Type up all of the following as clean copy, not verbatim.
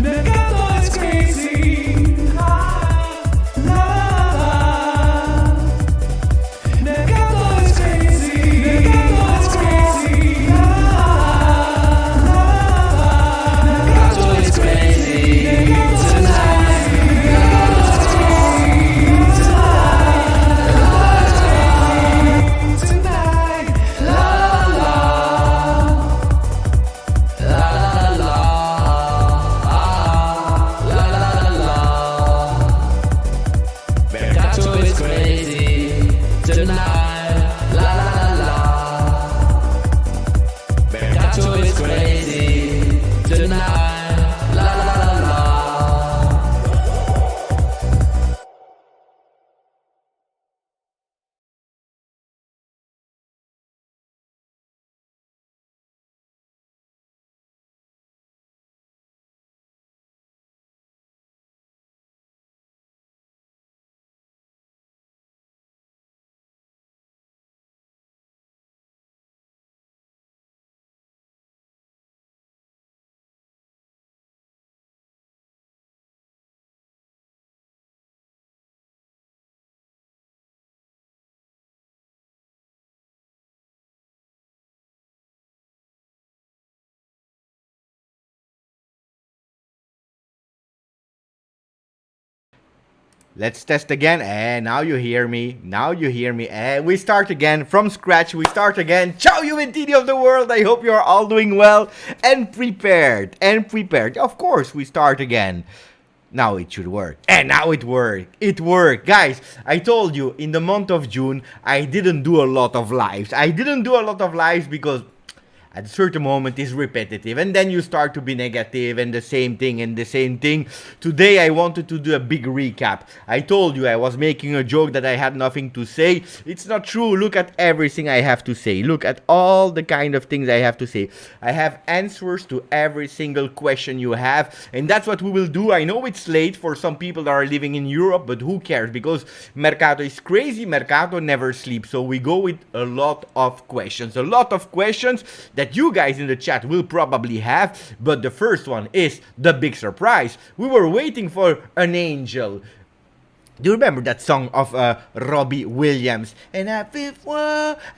Mercato is crazy. La, la, la. Mercato is crazy. Mercato is crazy. La, la, la. Mercato is crazy tonight. Let's test again. And now you hear me. Now you hear me. And we start again from scratch. We start again. Ciao Juventini of the world. I hope you're all doing well and prepared. And prepared. Of course, we start again. Now it should work. And now it worked. It worked. Guys, I told you in the month of June, I didn't do a lot of lives. I didn't do a lot of lives because at a certain moment it's repetitive, and then you start to be negative and the same thing and the same thing. Today I wanted to do a big recap. I told you I was making a joke that I had nothing to say. It's not true. Look at everything I have to say. Look at all the kind of things I have to say. I have answers to every single question you have, and that's what we will do. I know it's late for some people that are living in Europe, but who cares, because Mercato is crazy. Mercato never sleeps, so we go with a lot of questions. A lot of questions that you guys in the chat will probably have, but the first one is the big surprise. We were waiting for an angel. Do you remember that song of Robbie Williams? And I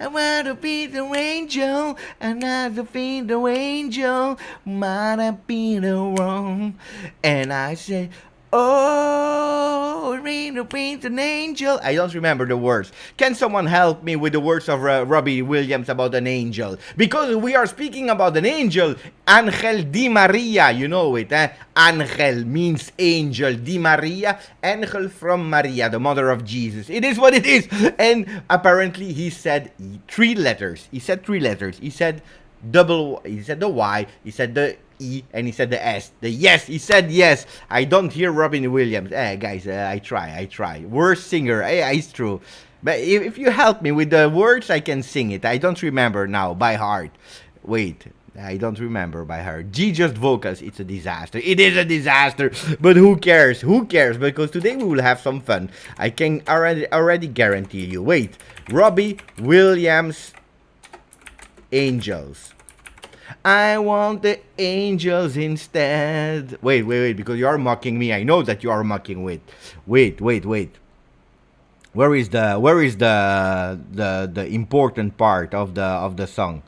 want to be the angel, and I to be the angel, might have been wrong. And I say, oh, rain to paint an angel. I don't remember the words. Can someone help me with the words of Robbie Williams about an angel? Because we are speaking about an angel. Angel Di Maria, you know it, eh? Angel means angel. Di Maria, angel from Maria, the mother of Jesus. It is what it is. And apparently he said 3 letters. He said 3 letters. He said he said the Y, he said the E, and he said the S. The yes, he said yes. I don't hear Robin Williams. Guys, I try. Worst singer, it's true. But if you help me with the words, I can sing it. I don't remember now by heart. Wait, I don't remember by heart. Just vocals, it's a disaster. It is a disaster, but who cares? Who cares? Because today we will have some fun. I can already guarantee you. Wait, Robbie Williams, angels. I want the angels instead. Wait, because you are mocking me. I know that you are mocking. Wait. Where is the important part of the song?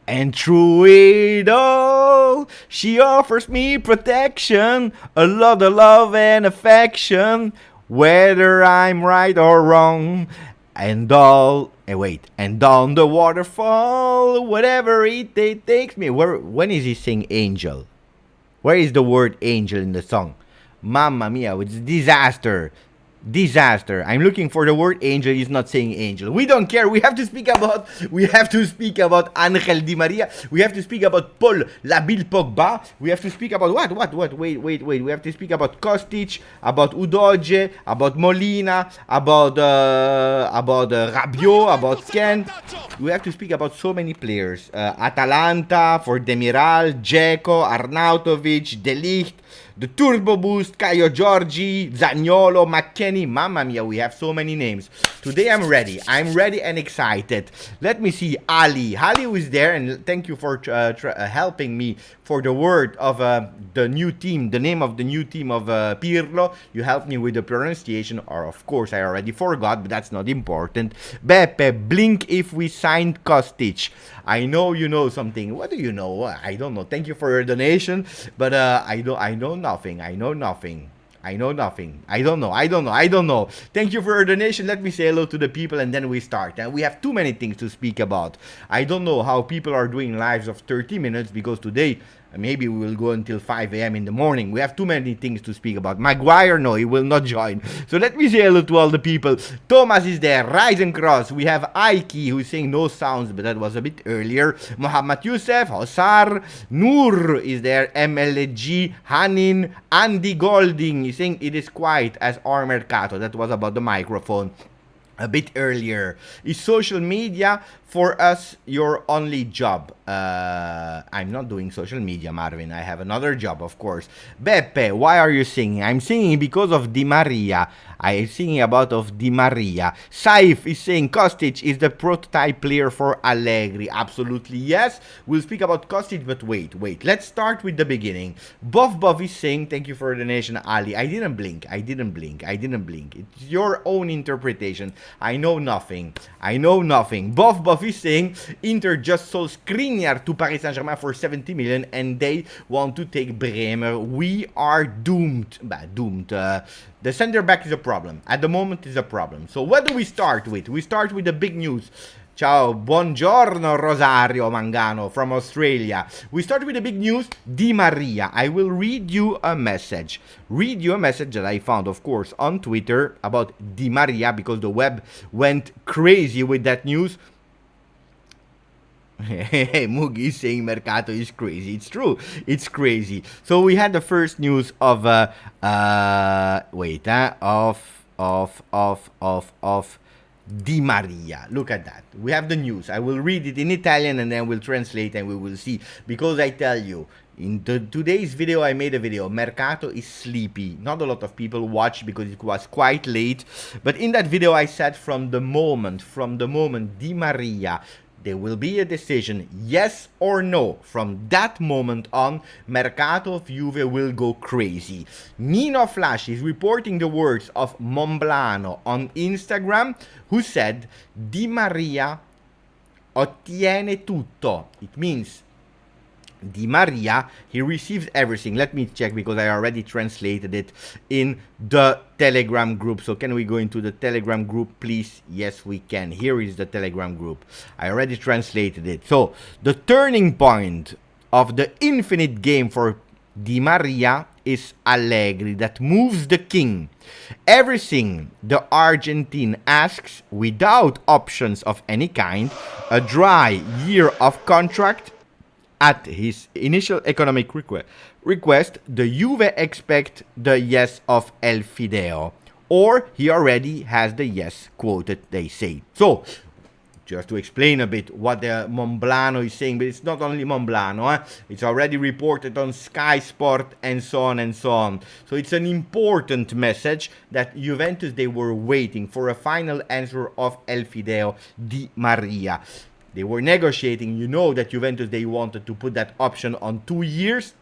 And through it all, she offers me protection, a lot of love and affection, whether I'm right or wrong. And all, and down the waterfall, whatever it takes me. When is he saying angel? Where is the word angel in the song? Mamma mia, it's disaster. Disaster. I'm looking for the word angel. He's not saying angel. We don't care. We have to speak about Angel Di Maria. We have to speak about Paul Labil Pogba. We have to speak about what? Wait. We have to speak about Kostic, about Udoge, about Molina, about Rabiot, about Ken. We have to speak about so many players. Atalanta for Demiral, Dzeko, Arnautovic, De Ligt, the Turbo Boost, Caio Giorgi, Zaniolo, McKennie. Mamma mia, we have so many names. Today I'm ready. I'm ready and excited. Let me see Ali. Ali was there, and thank you for helping me for the word of the new team, the name of the new team of Pirlo. You help me with the pronunciation, or of course I already forgot, but that's not important. Beppe, blink if we signed Kostic. I know you know something. What do you know? I don't know. Thank you for your donation, but I know nothing. I know nothing. I know nothing. I don't know. Thank you for your donation. Let me say hello to the people and then we start. And we have too many things to speak about. I don't know how people are doing lives of 30 minutes because today maybe we will go until 5 a.m. in the morning. We have too many things to speak about. Maguire, no, he will not join. So let me say hello to all the people. Thomas is there. Rise and Cross. We have Aiki who's saying no sounds, but that was a bit earlier. Mohammad Youssef, Hossar, Noor is there. MLG, Hanin, Andy Golding. He's saying it is quiet as our Mercato. That was about the microphone a bit earlier. Is social media for us your only job? I'm not doing social media, Marvin. I have another job, of course. Beppe, why are you singing? I'm singing because of Di Maria. I'm singing about of Di Maria. Saif is saying Kostic is the prototype player for Allegri. Absolutely yes. We'll speak about Kostic, but wait. Let's start with the beginning. Buff is saying, thank you for the donation, Ali. I didn't blink. It's your own interpretation. I know nothing. Buff is saying Inter just sold Skriniar to Paris Saint-Germain for 70 million and they want to take Bremer. We are doomed. The center back is a problem. At the moment is a problem. So what do we start with? We start with the big news. Ciao, buongiorno Rosario Mangano from Australia. We start with the big news, Di Maria. I will read you a message. That I found, of course, on Twitter about Di Maria because the web went crazy with that news. Hey, Mugi is saying Mercato is crazy. It's true. It's crazy. So we had the first news of Di Maria. Look at that. We have the news. I will read it in Italian and then we'll translate and we will see. Because I tell you, in today's video, I made a video. Mercato is sleepy. Not a lot of people watch because it was quite late. But in that video, I said from the moment Di Maria, there will be a decision, yes or no. From that moment on, Mercato of Juve will go crazy. Nino Flash is reporting the words of Momblano on Instagram, who said, Di Maria ottiene tutto. It means Di Maria, he receives everything. Let me check because I already translated it in the Telegram group. So can we go into the Telegram group, please? Yes, we can. Here is the Telegram group. I already translated it. So the turning point of the infinite game for Di Maria is Allegri that moves the king. Everything the Argentine asks without options of any kind, a dry year of contract. At his initial economic request, the Juve expect the yes of El Fideo. Or he already has the yes quoted, they say. So, just to explain a bit what the Momblano is saying, but it's not only Momblano, it's already reported on Sky Sport and so on and so on. So it's an important message that Juventus, they were waiting for a final answer of El Fideo Di Maria. They were negotiating. You know that Juventus, they wanted to put that option on 2 years.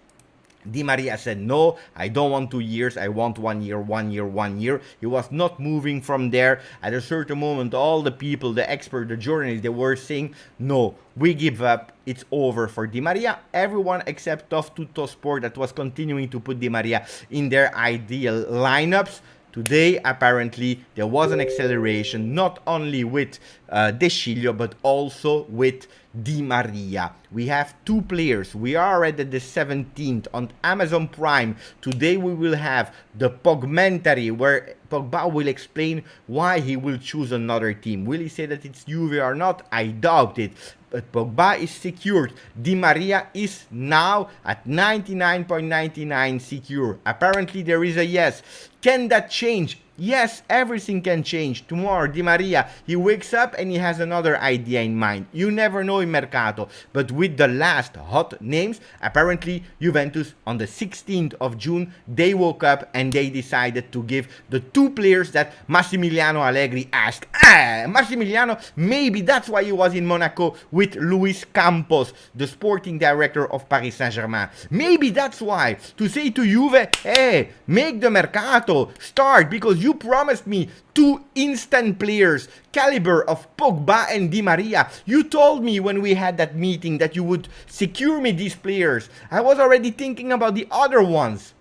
Di Maria said, no, I don't want 2 years. I want 1 year, 1 year, 1 year. He was not moving from there. At a certain moment, all the people, the experts, the journalists, they were saying, no, we give up. It's over for Di Maria. Everyone except Tof Tutto Sport that was continuing to put Di Maria in their ideal lineups. Today, apparently, there was an acceleration, not only with De Sciglio, but also with Di Maria. We have two players. We are already at the 17th on Amazon Prime. Today we will have the Pogmentary, where Pogba will explain why he will choose another team. Will he say that it's Juve or not? I doubt it. But Pogba is secured. Di Maria is now at 99.99 secure. Apparently there is a yes. Can that change? Yes, everything can change. Tomorrow, Di Maria, he wakes up and he has another idea in mind. You never know in Mercato. But with the last hot names, apparently Juventus on the 16th of June, they woke up and they decided to give the two players that Massimiliano Allegri asked. Massimiliano, maybe that's why he was in Monaco with Luis Campos, the sporting director of Paris Saint-Germain. Maybe that's why. To say to Juve, hey, make the Mercato start because you promised me two instant players, caliber of Pogba and Di Maria. You told me when we had that meeting that you would secure me these players. I was already thinking about the other ones.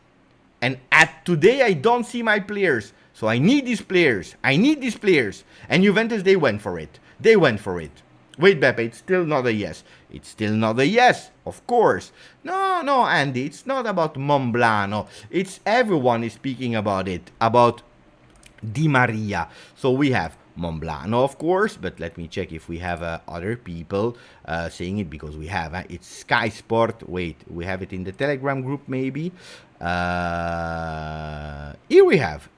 And at today, I don't see my players. So I need these players. I need these players. And Juventus, they went for it. They went for it. Wait, Beppe, it's still not a yes. It's still not a yes, of course. No, Andy, it's not about Monblano. It's everyone is speaking about it, about Di Maria. So we have Monblano, of course, but let me check if we have other people saying it, because we have, it's Sky Sport. Wait, we have it in the Telegram group, maybe. Here we have.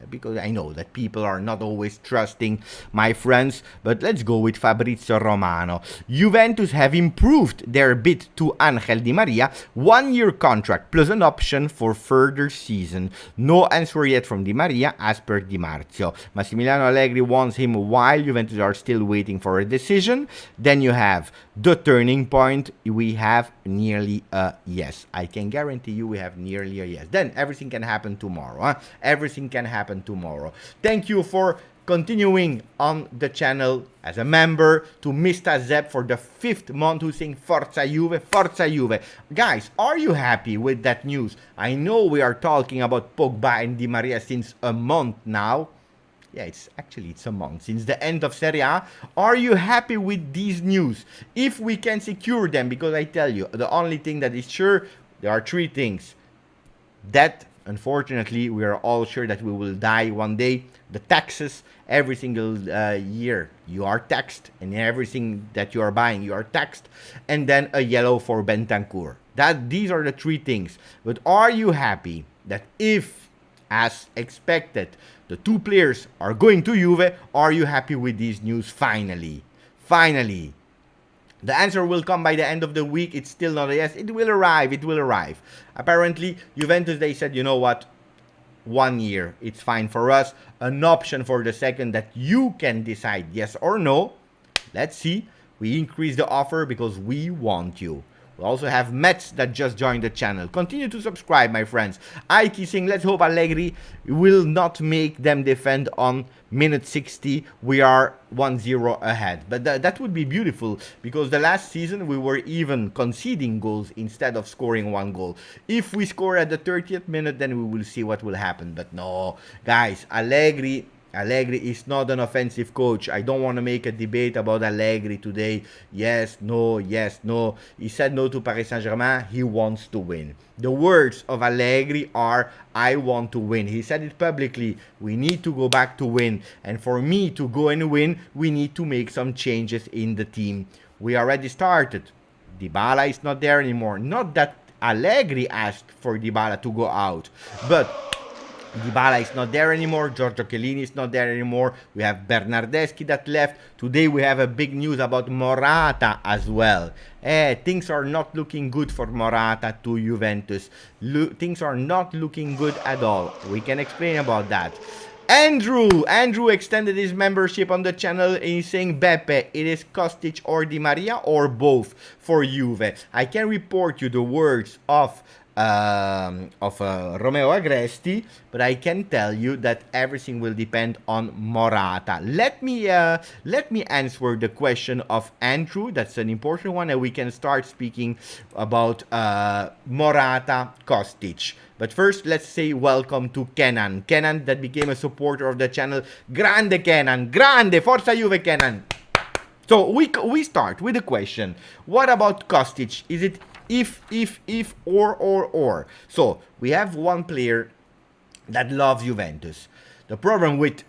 Because I know that people are not always trusting my friends, but let's go with Fabrizio Romano. Juventus have improved their bid to Angel Di Maria, 1-year contract plus an option for further season. No answer yet from Di Maria as per Di Marzio. Massimiliano Allegri wants him while Juventus are still waiting for a decision. Then you have the turning point. We have nearly a yes. I can guarantee you we have nearly a yes. Then everything can happen tomorrow. Everything can happen tomorrow. Thank you for continuing on the channel as a member. To Mr. Zeb for the 5th month, who's saying Forza Juve, Forza Juve. Guys, are you happy with that news? I know we are talking about Pogba and Di Maria since a month now. Yeah, it's a month since the end of Serie A. Are you happy with these news? If we can secure them, because I tell you, the only thing that is sure, there are 3 things. That, unfortunately, we are all sure that we will die one day. The taxes, every single year, you are taxed. And everything that you are buying, you are taxed. And then a yellow for Bentancur. These are the 3 things. But are you happy that if, as expected, the 2 players are going to Juve? Are you happy with these news finally? Finally. The answer will come by the end of the week. It's still not a yes. It will arrive. It will arrive. Apparently, Juventus, they said, you know what? 1 year. It's fine for us. An option for the second that you can decide yes or no. Let's see. We increase the offer because we want you. We also have Mets that just joined the channel. Continue to subscribe, my friends. Ike saying, let's hope Allegri will not make them defend on minute 60. We are 1-0 ahead. But that would be beautiful, because the last season we were even conceding goals instead of scoring 1 goal. If we score at the 30th minute, then we will see what will happen. But no, guys, Allegri is not an offensive coach. I don't want to make a debate about Allegri today. Yes, no, yes, no. He said no to Paris Saint-Germain. He wants to win. The words of Allegri are, I want to win. He said it publicly. We need to go back to win. And for me to go and win, we need to make some changes in the team. We already started. Dybala is not there anymore. Not that Allegri asked for Dybala to go out, but Dybala is not there anymore. Giorgio Chiellini is not there anymore. We have Bernardeschi that left. Today we have a big news about Morata as well. Things are not looking good for Morata to Juventus. Things are not looking good at all. We can explain about that. Andrew extended his membership on the channel and he's saying, Beppe, it is Kostic or Di Maria or both for Juve. I can report you the words of Romeo Agresti, but I can tell you that everything will depend on Morata. Let me answer the question of Andrew. That's an important one, and we can start speaking about Morata, Kostic. But first, let's say welcome to Kenan. Kenan that became a supporter of the channel. Grande Kenan, grande, Forza Juve Kenan. So we start with the question, what about Kostic? Is it if, or. So, we have one player that loves Juventus. The problem with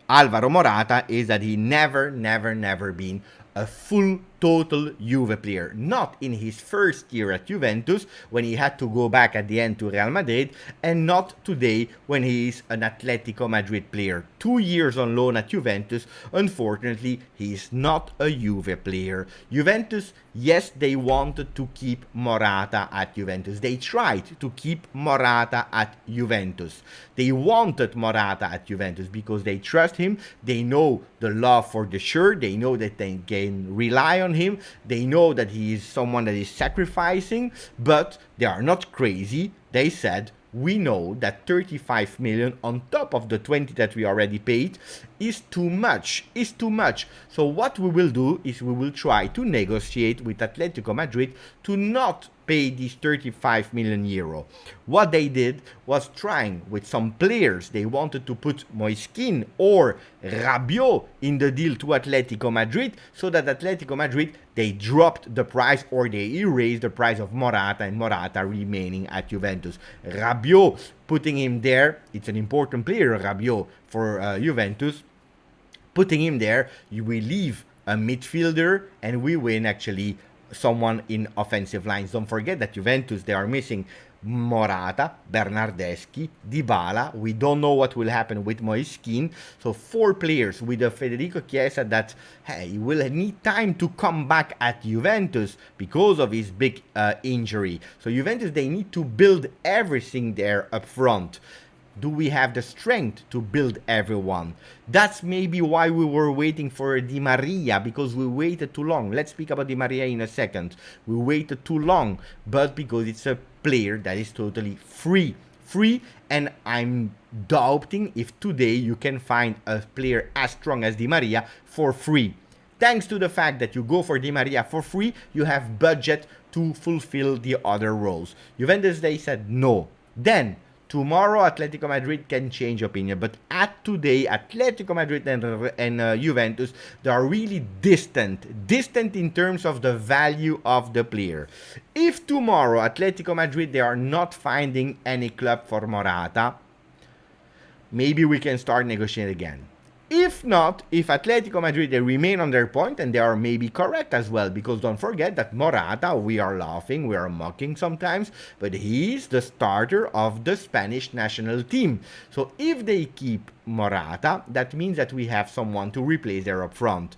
Alvaro Morata is that he never been a full total Juve player. Not in his first year at Juventus, when he had to go back at the end to Real Madrid, and not today when he is an Atletico Madrid player. 2 years on loan at Juventus. Unfortunately, he is not a Juve player. Juventus, yes, they wanted to keep Morata at Juventus. They tried to keep Morata at Juventus. They wanted Morata at Juventus because they trust him. They know the love for the shirt. They know that they can rely on him. They know that he is someone that is sacrificing, but they are not crazy. They said, we know that 35 million on top of the 20 that we already paid is too much, So what we will do is we will try to negotiate with Atletico Madrid to not pay these 35 million euro. What they did was trying with some players. They wanted to put Moiskin or Rabiot in the deal to Atletico Madrid, so that Atletico Madrid, they dropped the price or they erased the price of Morata, and Morata remaining at Juventus. Rabiot, putting him there, it's an important player, Rabiot, for Juventus. Putting him there, you will leave a midfielder and we win actually someone in offensive lines. Don't forget that Juventus, they are missing Morata, Bernardeschi, Dybala. We don't know what will happen with Moiskin. So 4 players with a Federico Chiesa that, hey, will need time to come back at Juventus because of his big injury. So Juventus, they need to build everything there up front. Do we have the strength to build everyone? That's maybe why we were waiting for Di Maria, because we waited too long. Let's speak about Di Maria in a second. We waited too long, but because it's a player that is totally free, and I'm doubting if today you can find a player as strong as Di Maria for free. Thanks to the fact that you go for Di Maria for free, you have budget to fulfill the other roles. Juventus, they said no. Then tomorrow, Atletico Madrid can change opinion, but at today, Atletico Madrid and Juventus, they are really distant in terms of the value of the player. If tomorrow, Atletico Madrid, they are not finding any club for Morata, maybe we can start negotiating again. If not, if Atletico Madrid, they remain on their point, and they are maybe correct as well, because don't forget that Morata, we are laughing, we are mocking sometimes, but he's the starter of the Spanish national team. So if they keep Morata, that means that we have someone to replace there up front.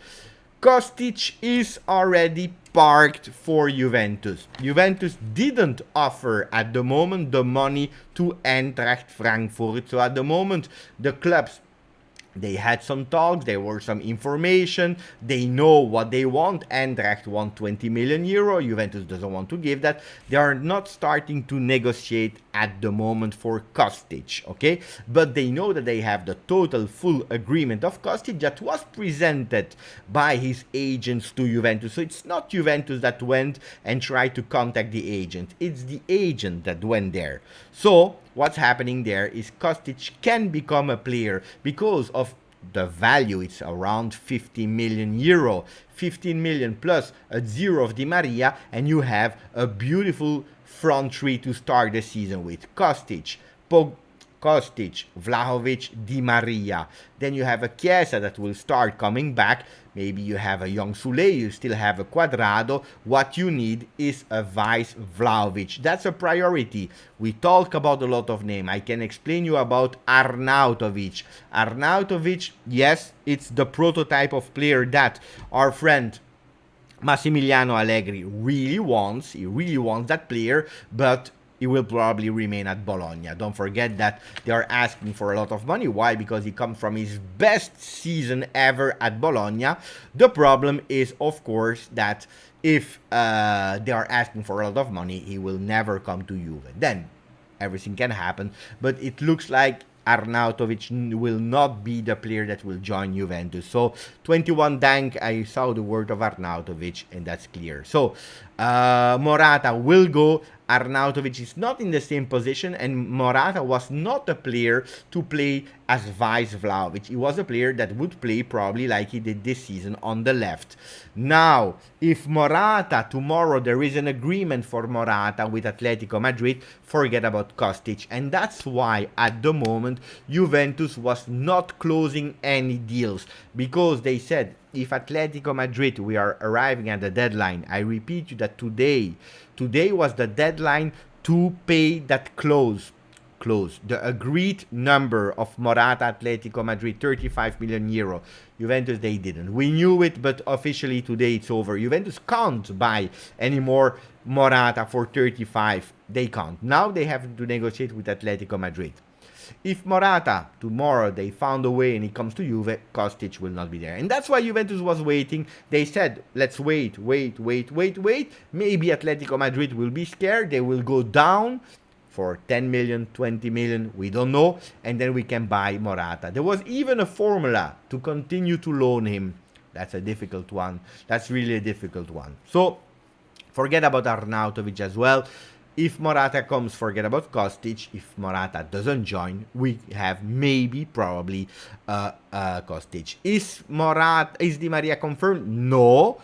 Kostic is already parked for Juventus. Juventus didn't offer at the moment the money to Eintracht Frankfurt. So at the moment, the clubs, they had some talks, there were some information, they know what they want. Eintracht want 20 million euro, Juventus doesn't want to give that. They are not starting to negotiate at the moment for Kostic, okay? But they know that they have the total full agreement of Kostic that was presented by his agents to Juventus. So it's not Juventus that went and tried to contact the agent, it's the agent that went there. So what's happening there is Kostic can become a player because of the value. It's around 50 million euro, 15 million plus a zero of Di Maria, and you have a beautiful front three to start the season with. Kostic, Vlahovic, Di Maria. Then you have a Chiesa that will start coming back. Maybe you have a young Sule, you still have a Cuadrado. What you need is a vice Vlahovic. That's a priority. We talk about a lot of names. I can explain you about Arnautovic. Arnautovic, yes, it's the prototype of player that our friend Massimiliano Allegri really wants. He really wants that player, but he will probably remain at Bologna. Don't forget that they are asking for a lot of money. Why? Because he comes from his best season ever at Bologna. The problem is, of course, that if they are asking for a lot of money, he will never come to Juve. Then everything can happen. But it looks like Arnautovic will not be the player that will join Juventus. So 21 Dank, I saw the word of Arnautovic, and that's clear. So Morata will go. Arnautovic is not in the same position, and Morata was not a player to play as vice Vlahovic. He was a player that would play probably like he did this season on the left. Now, if Morata, tomorrow there is an agreement for Morata with Atletico Madrid, forget about Kostic. And that's why at the moment Juventus was not closing any deals, because they said, if Atletico Madrid, we are arriving at the deadline. I repeat you that today was the deadline to pay that close. The agreed number of Morata Atletico Madrid, 35 million euro. Juventus, they didn't. We knew it, but officially today it's over. Juventus can't buy anymore Morata for 35. They can't. Now they have to negotiate with Atletico Madrid. If Morata, tomorrow, they found a way and he comes to Juve, Kostic will not be there. And that's why Juventus was waiting. They said, let's wait. Maybe Atletico Madrid will be scared. They will go down for 10 million, 20 million, we don't know, and then we can buy Morata. There was even a formula to continue to loan him. That's a difficult one. That's really a difficult one. So, forget about Arnautovic as well. If Morata comes, forget about Kostic. If Morata doesn't join, we have maybe, probably, Kostic. Is Di Maria confirmed? No,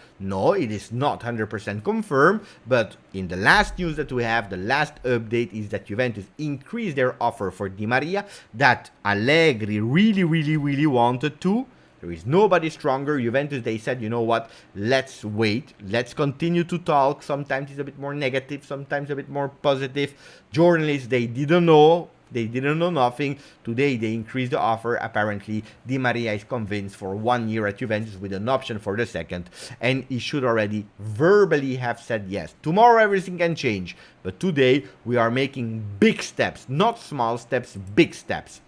it is not 100% confirmed. But in the last news that we have, the last update is that Juventus increased their offer for Di Maria, that Allegri really wanted to. There is nobody stronger. Juventus, they said, you know what, let's wait. Let's continue to talk. Sometimes it's a bit more negative, sometimes a bit more positive. Journalists, they didn't know. They didn't know nothing. Today, they increased the offer. Apparently, Di Maria is convinced for 1 year at Juventus with an option for the second. And he should already verbally have said yes. Tomorrow, everything can change. But today, we are making big steps. Not small steps, big steps.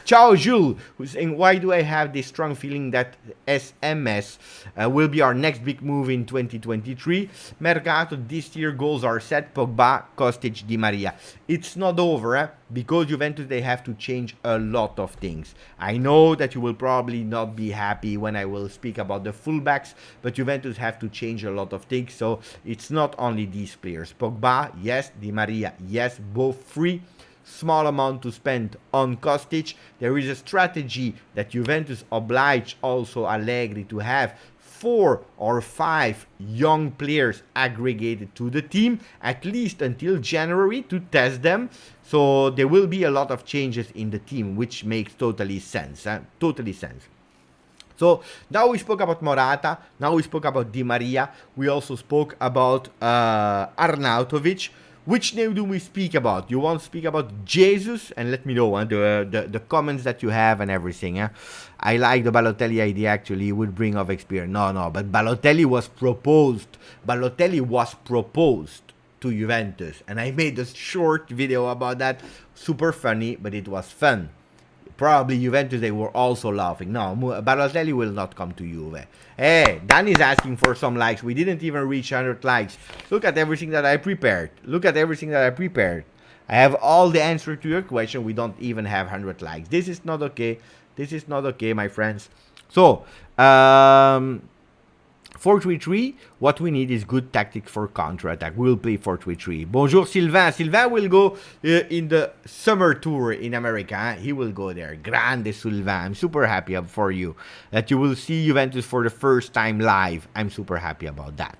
Ciao Juventini, who's saying, why do I have this strong feeling that SMS will be our next big move in 2023? Mercato, this year goals are set. Pogba, Kostic, Di Maria. It's not over, because Juventus, they have to change a lot of things. I know that you will probably not be happy when I will speak about the fullbacks, but Juventus have to change a lot of things, so it's not only these players. Pogba, yes. Di Maria, yes. Both free. Small amount to spend on Kostic. There is a strategy that Juventus oblige also Allegri to have 4 or 5 young players aggregated to the team, at least until January, to test them. So there will be a lot of changes in the team, which makes totally sense. Totally sense. So now we spoke about Morata, now we spoke about Di Maria, we also spoke about Arnautovic. Which name do we speak about? You want to speak about Jesus? And let me know the comments that you have and everything. I like the Balotelli idea, actually. It would bring of experience. No, but Balotelli was proposed. Balotelli was proposed to Juventus. And I made a short video about that. Super funny, but it was fun. Probably Juventus, they were also laughing. No, Balotelli will not come to Juve. Hey, Dan is asking for some likes. We didn't even reach 100 likes. Look at everything that I prepared. I have all the answer to your question. We don't even have 100 likes. This is not okay. My friends. So, 4-3-3, what we need is good tactics for counter-attack. We'll play 4-3-3. Bonjour Sylvain. Sylvain will go in the summer tour in America. He will go there. Grande Sylvain. I'm super happy for you that you will see Juventus for the first time live. I'm super happy about that.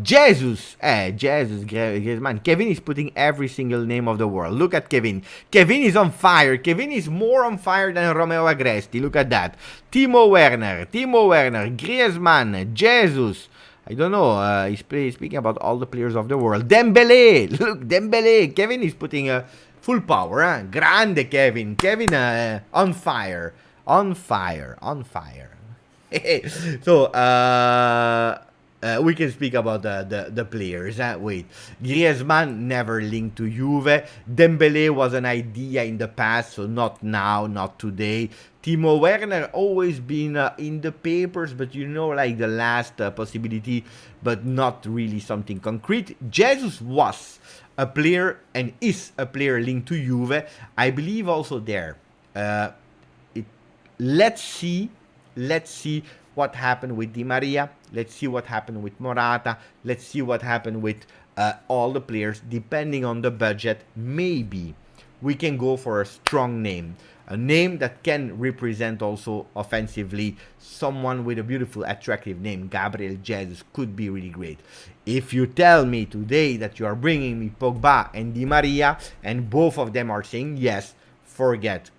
Jesus. Griezmann. Kevin is putting every single name of the world. Look at Kevin. Kevin is on fire. Kevin is more on fire than Romeo Agresti. Look at that. Timo Werner, Griezmann, Jesus. I don't know. He's speaking about all the players of the world. Dembele. Look, Dembele. Kevin is putting full power. Grande Kevin. Kevin on fire. On fire. So, we can speak about the players. Wait, Griezmann never linked to Juve. Dembele was an idea in the past, so not now, not today. Timo Werner always been in the papers, but you know, like the last possibility, but not really something concrete. Jesus was a player and is a player linked to Juve. I believe also there. Let's see what happened with Di Maria. Let's see what happened with Morata. Let's see what happened with all the players. Depending on the budget, maybe we can go for a strong name. A name that can represent also offensively someone with a beautiful, attractive name. Gabriel Jesus could be really great. If you tell me today that you are bringing me Pogba and Di Maria and both of them are saying yes, forget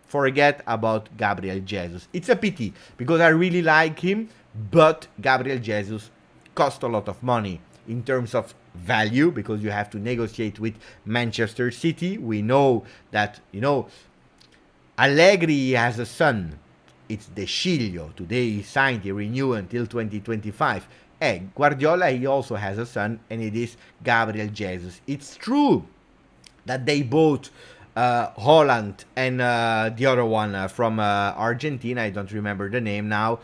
about Gabriel Jesus. It's a pity because I really like him, but Gabriel Jesus cost a lot of money in terms of value because you have to negotiate with Manchester City. We know that, Allegri has a son. It's De Sciglio. Today he signed, he renewed until 2025. Guardiola, he also has a son, and it is Gabriel Jesus. It's true that they bought Holland and the other one from Argentina. I don't remember the name now.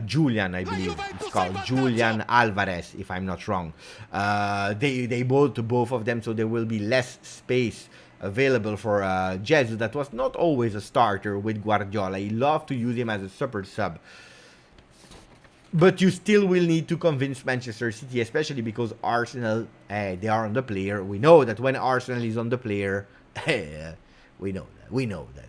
Julian, I believe it's called Julian Alvarez, if I'm not wrong. They bought both of them, so there will be less space available for Jesus. That was not always a starter with Guardiola. He loved to use him as a super sub. But you still will need to convince Manchester City, especially because Arsenal, they are on the player. We know that when Arsenal is on the player, we know that.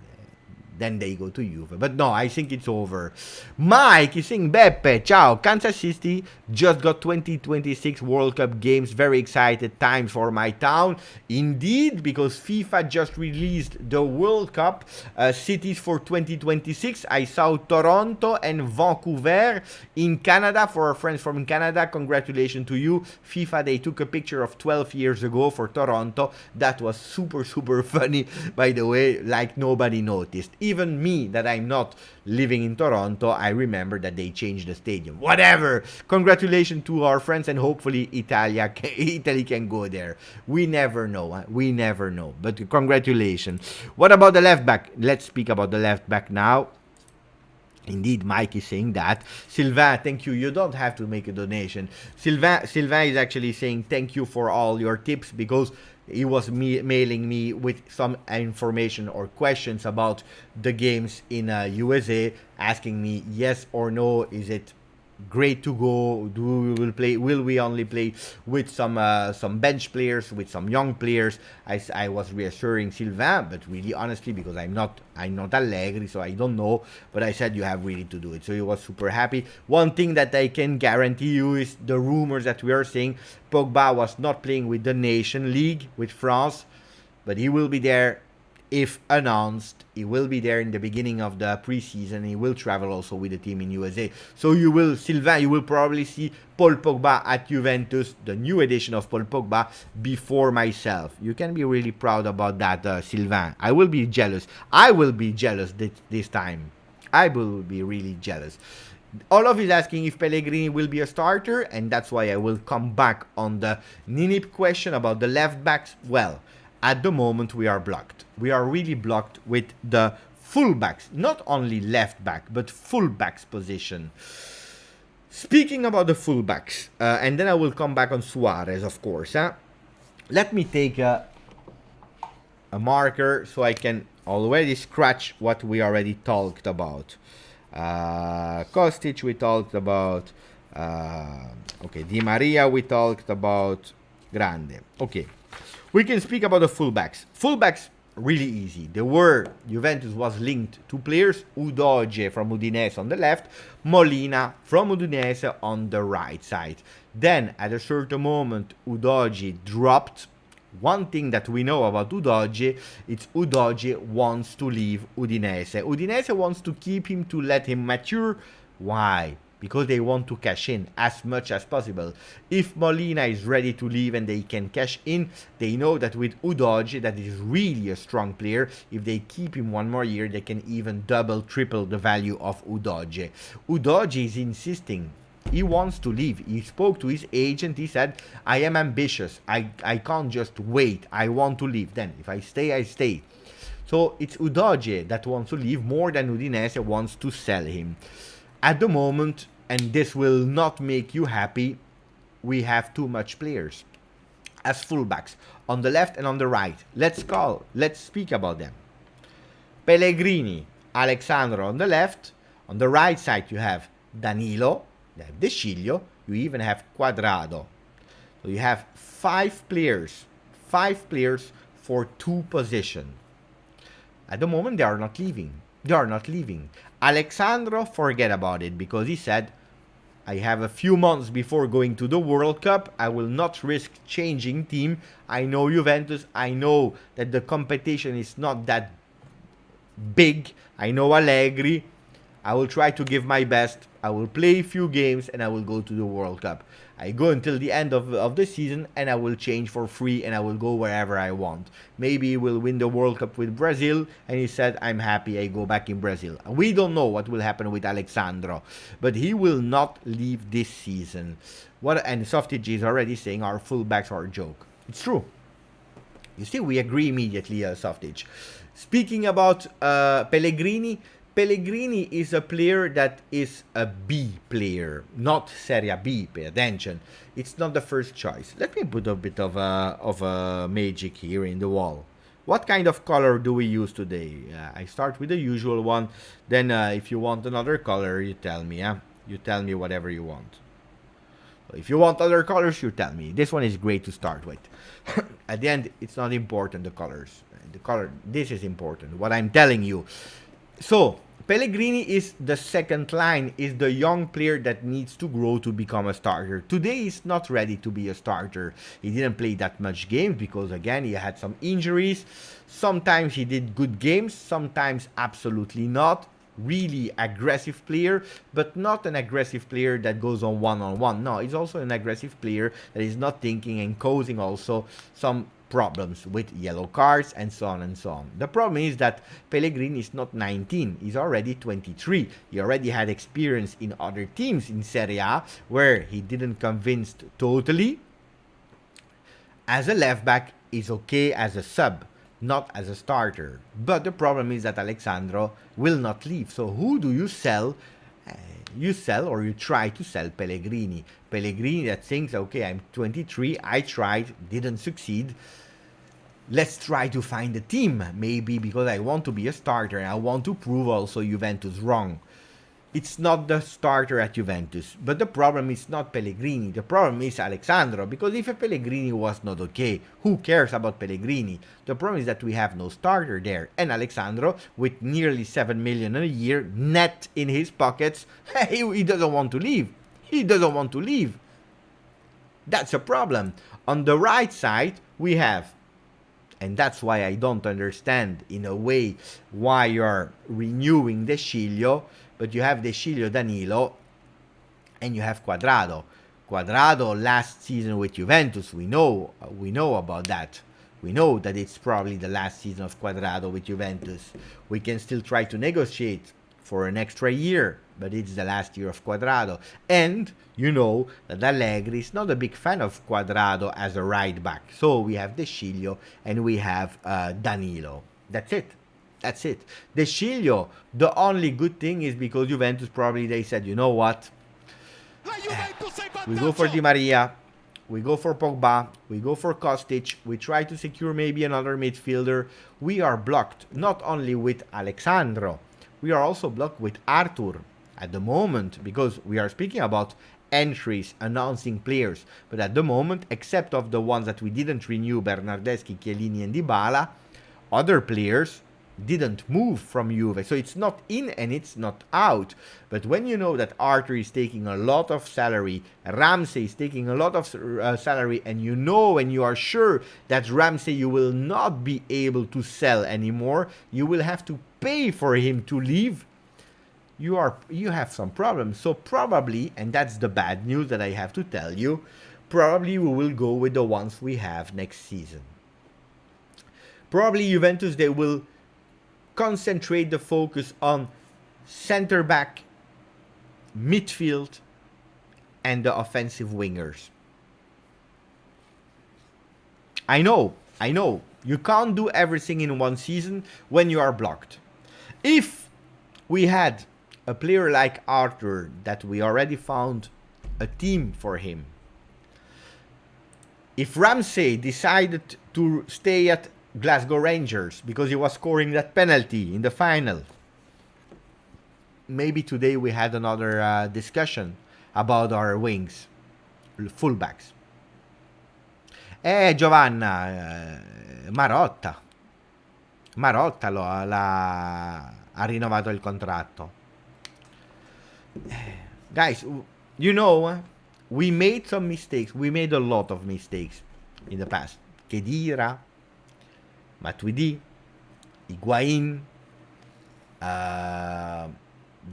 Then they go to Juve. But no, I think it's over. Mike is saying, Beppe, ciao. Kansas City just got 2026 World Cup games. Very excited time for my town. Indeed, because FIFA just released the World Cup cities for 2026. I saw Toronto and Vancouver in Canada. For our friends from Canada, congratulations to you. FIFA, they took a picture of 12 years ago for Toronto. That was super, super funny, by the way, like nobody noticed. Even me, that I'm not living in Toronto, I remember that they changed the stadium. Whatever. Congratulations to our friends, and hopefully Italy can go there. We never know. Huh? We never know. But congratulations. What about the left back? Let's speak about the left back now. Indeed, Mike is saying that. Sylvain, thank you. You don't have to make a donation. Sylvain is actually saying thank you for all your tips, because he was mailing me with some information or questions about the games in USA, asking me yes or no, is it great to go, will we only play with some bench players, with some young players. I was reassuring Sylvain, but really honestly, because I'm not Allegri, so I don't know, but I said you have really to do it. So he was super happy. One thing that I can guarantee you is the rumors that we are saying, Pogba was not playing with the Nation League with France, but he will be there. If announced, he will be there in the beginning of the preseason. He will travel also with the team in USA. So you will, Sylvain, you will probably see Paul Pogba at Juventus, the new edition of Paul Pogba, before myself. You can be really proud about that, Sylvain. I will be jealous. I will be jealous this time. I will be really jealous. Olaf is asking if Pellegrini will be a starter, and that's why I will come back on the Ninip question about the left backs. Well, at the moment we are blocked. We are really blocked with the fullbacks, not only left back, but fullbacks position. Speaking about the fullbacks, and then I will come back on Suarez, of course. Let me take a marker so I can already scratch what we already talked about. Kostic we talked about. Okay, Di Maria we talked about. Grande. Okay. We can speak about the fullbacks. Fullbacks, really easy. Juventus was linked to players, Udogie from Udinese on the left, Molina from Udinese on the right side. Then, at a certain moment, Udogie dropped. One thing that we know about Udogie, it's Udogie wants to leave Udinese. Udinese wants to keep him, to let him mature. Why? Because they want to cash in as much as possible. If Molina is ready to leave and they can cash in, they know that with Udogie, that is really a strong player. If they keep him one more year, they can even double, triple the value of Udogie. Udogie is insisting. He wants to leave. He spoke to his agent. He said, I am ambitious. I can't just wait. I want to leave. Then, if I stay, I stay. So, it's Udogie that wants to leave more than Udinese wants to sell him. At the moment, and this will not make you happy, we have too much players as fullbacks on the left and on the right. Let's speak about them. Pellegrini, Alexandro on the left. On the right side you have Danilo, you have De Sciglio, you even have Cuadrado. So you have five players for two positions. At the moment they are not leaving. Alexandro, forget about it, because he said, I have a few months before going to the World Cup. I will not risk changing team. I know Juventus. I know that the competition is not that big. I know Allegri. I will try to give my best. I will play a few games and I will go to the World Cup. I go until the end of the season and I will change for free and I will go wherever I want. Maybe he will win the World Cup with Brazil and he said, I'm happy, I go back in Brazil. We don't know what will happen with Alexandro, but he will not leave this season. And Softage is already saying our fullbacks are a joke. It's true. You see, we agree immediately, Softage. Speaking about Pellegrini, Pellegrini is a player that is a B player, not Serie B. Pay attention. It's not the first choice. Let me put a bit of a magic here in the wall. What kind of color do we use today? I start with the usual one. Then if you want another color, you tell me. You tell me whatever you want. If you want other colors, you tell me. This one is great to start with. At the end, it's not important, the colors. The color, this is important, what I'm telling you. So, Pellegrini is the second line, is the young player that needs to grow to become a starter. Today, he's not ready to be a starter. He didn't play that much games because, again, he had some injuries. Sometimes he did good games, sometimes absolutely not. Really aggressive player, but not an aggressive player that goes on one-on-one. No, he's also an aggressive player that is not thinking and causing also some problems with yellow cards and so on and so on. The problem is that Pellegrini is not 19, he's already 23. He already had experience in other teams in Serie A where he didn't convince totally. As a left back, he's okay as a sub, not as a starter. But the problem is that Alexandro will not leave. So who do you sell? You sell or you try to sell Pellegrini. Pellegrini that thinks, okay, I'm 23, I tried, didn't succeed. Let's try to find a team. Maybe because I want to be a starter and I want to prove also Juventus wrong. It's not the starter at Juventus, but the problem is not Pellegrini. The problem is Alexandro, because if a Pellegrini was not okay, who cares about Pellegrini? The problem is that we have no starter there. And Alexandro, with nearly 7 million a year net in his pockets, he doesn't want to leave. He doesn't want to leave. That's a problem. On the right side, we have, and that's why I don't understand in a way why you're renewing De Sciglio, but you have De Sciglio, Danilo, and you have Cuadrado. Cuadrado last season with Juventus, we know about that. We know that it's probably the last season of Cuadrado with Juventus. We can still try to negotiate for an extra year, but it's the last year of Cuadrado. And you know that Allegri is not a big fan of Cuadrado as a right back. So we have De Sciglio and we have Danilo. That's it. That's it. De Sciglio, the only good thing is because Juventus probably they said, you know what? We go for Di Maria, we go for Pogba, we go for Kostic, we try to secure maybe another midfielder. We are blocked not only with Alexandro, we are also blocked with Arthur at the moment, because we are speaking about entries, announcing players. But at the moment, except of the ones that we didn't renew, Bernardeschi, Chiellini and Dybala, other players didn't move from Juve. So it's not in and it's not out. But when you know that Arthur is taking a lot of salary, Ramsey is taking a lot of salary, and you know and you are sure that Ramsey you will not be able to sell anymore, you will have to pay for him to leave, you have some problems. So probably, and that's the bad news that I have to tell you, probably we will go with the ones we have next season. Probably Juventus, they will concentrate the focus on center back, midfield, and the offensive wingers. I know, you can't do everything in one season when you are blocked. If we had a player like Arthur, that we already found a team for him, if Ramsey decided to stay at Glasgow Rangers because he was scoring that penalty in the final, maybe today we had another discussion about our wings, fullbacks. Giovanna, Marotta ha rinnovato il contratto. Guys, you know, we made some mistakes. We made a lot of mistakes in the past. Khedira, Matuidi, Higuain,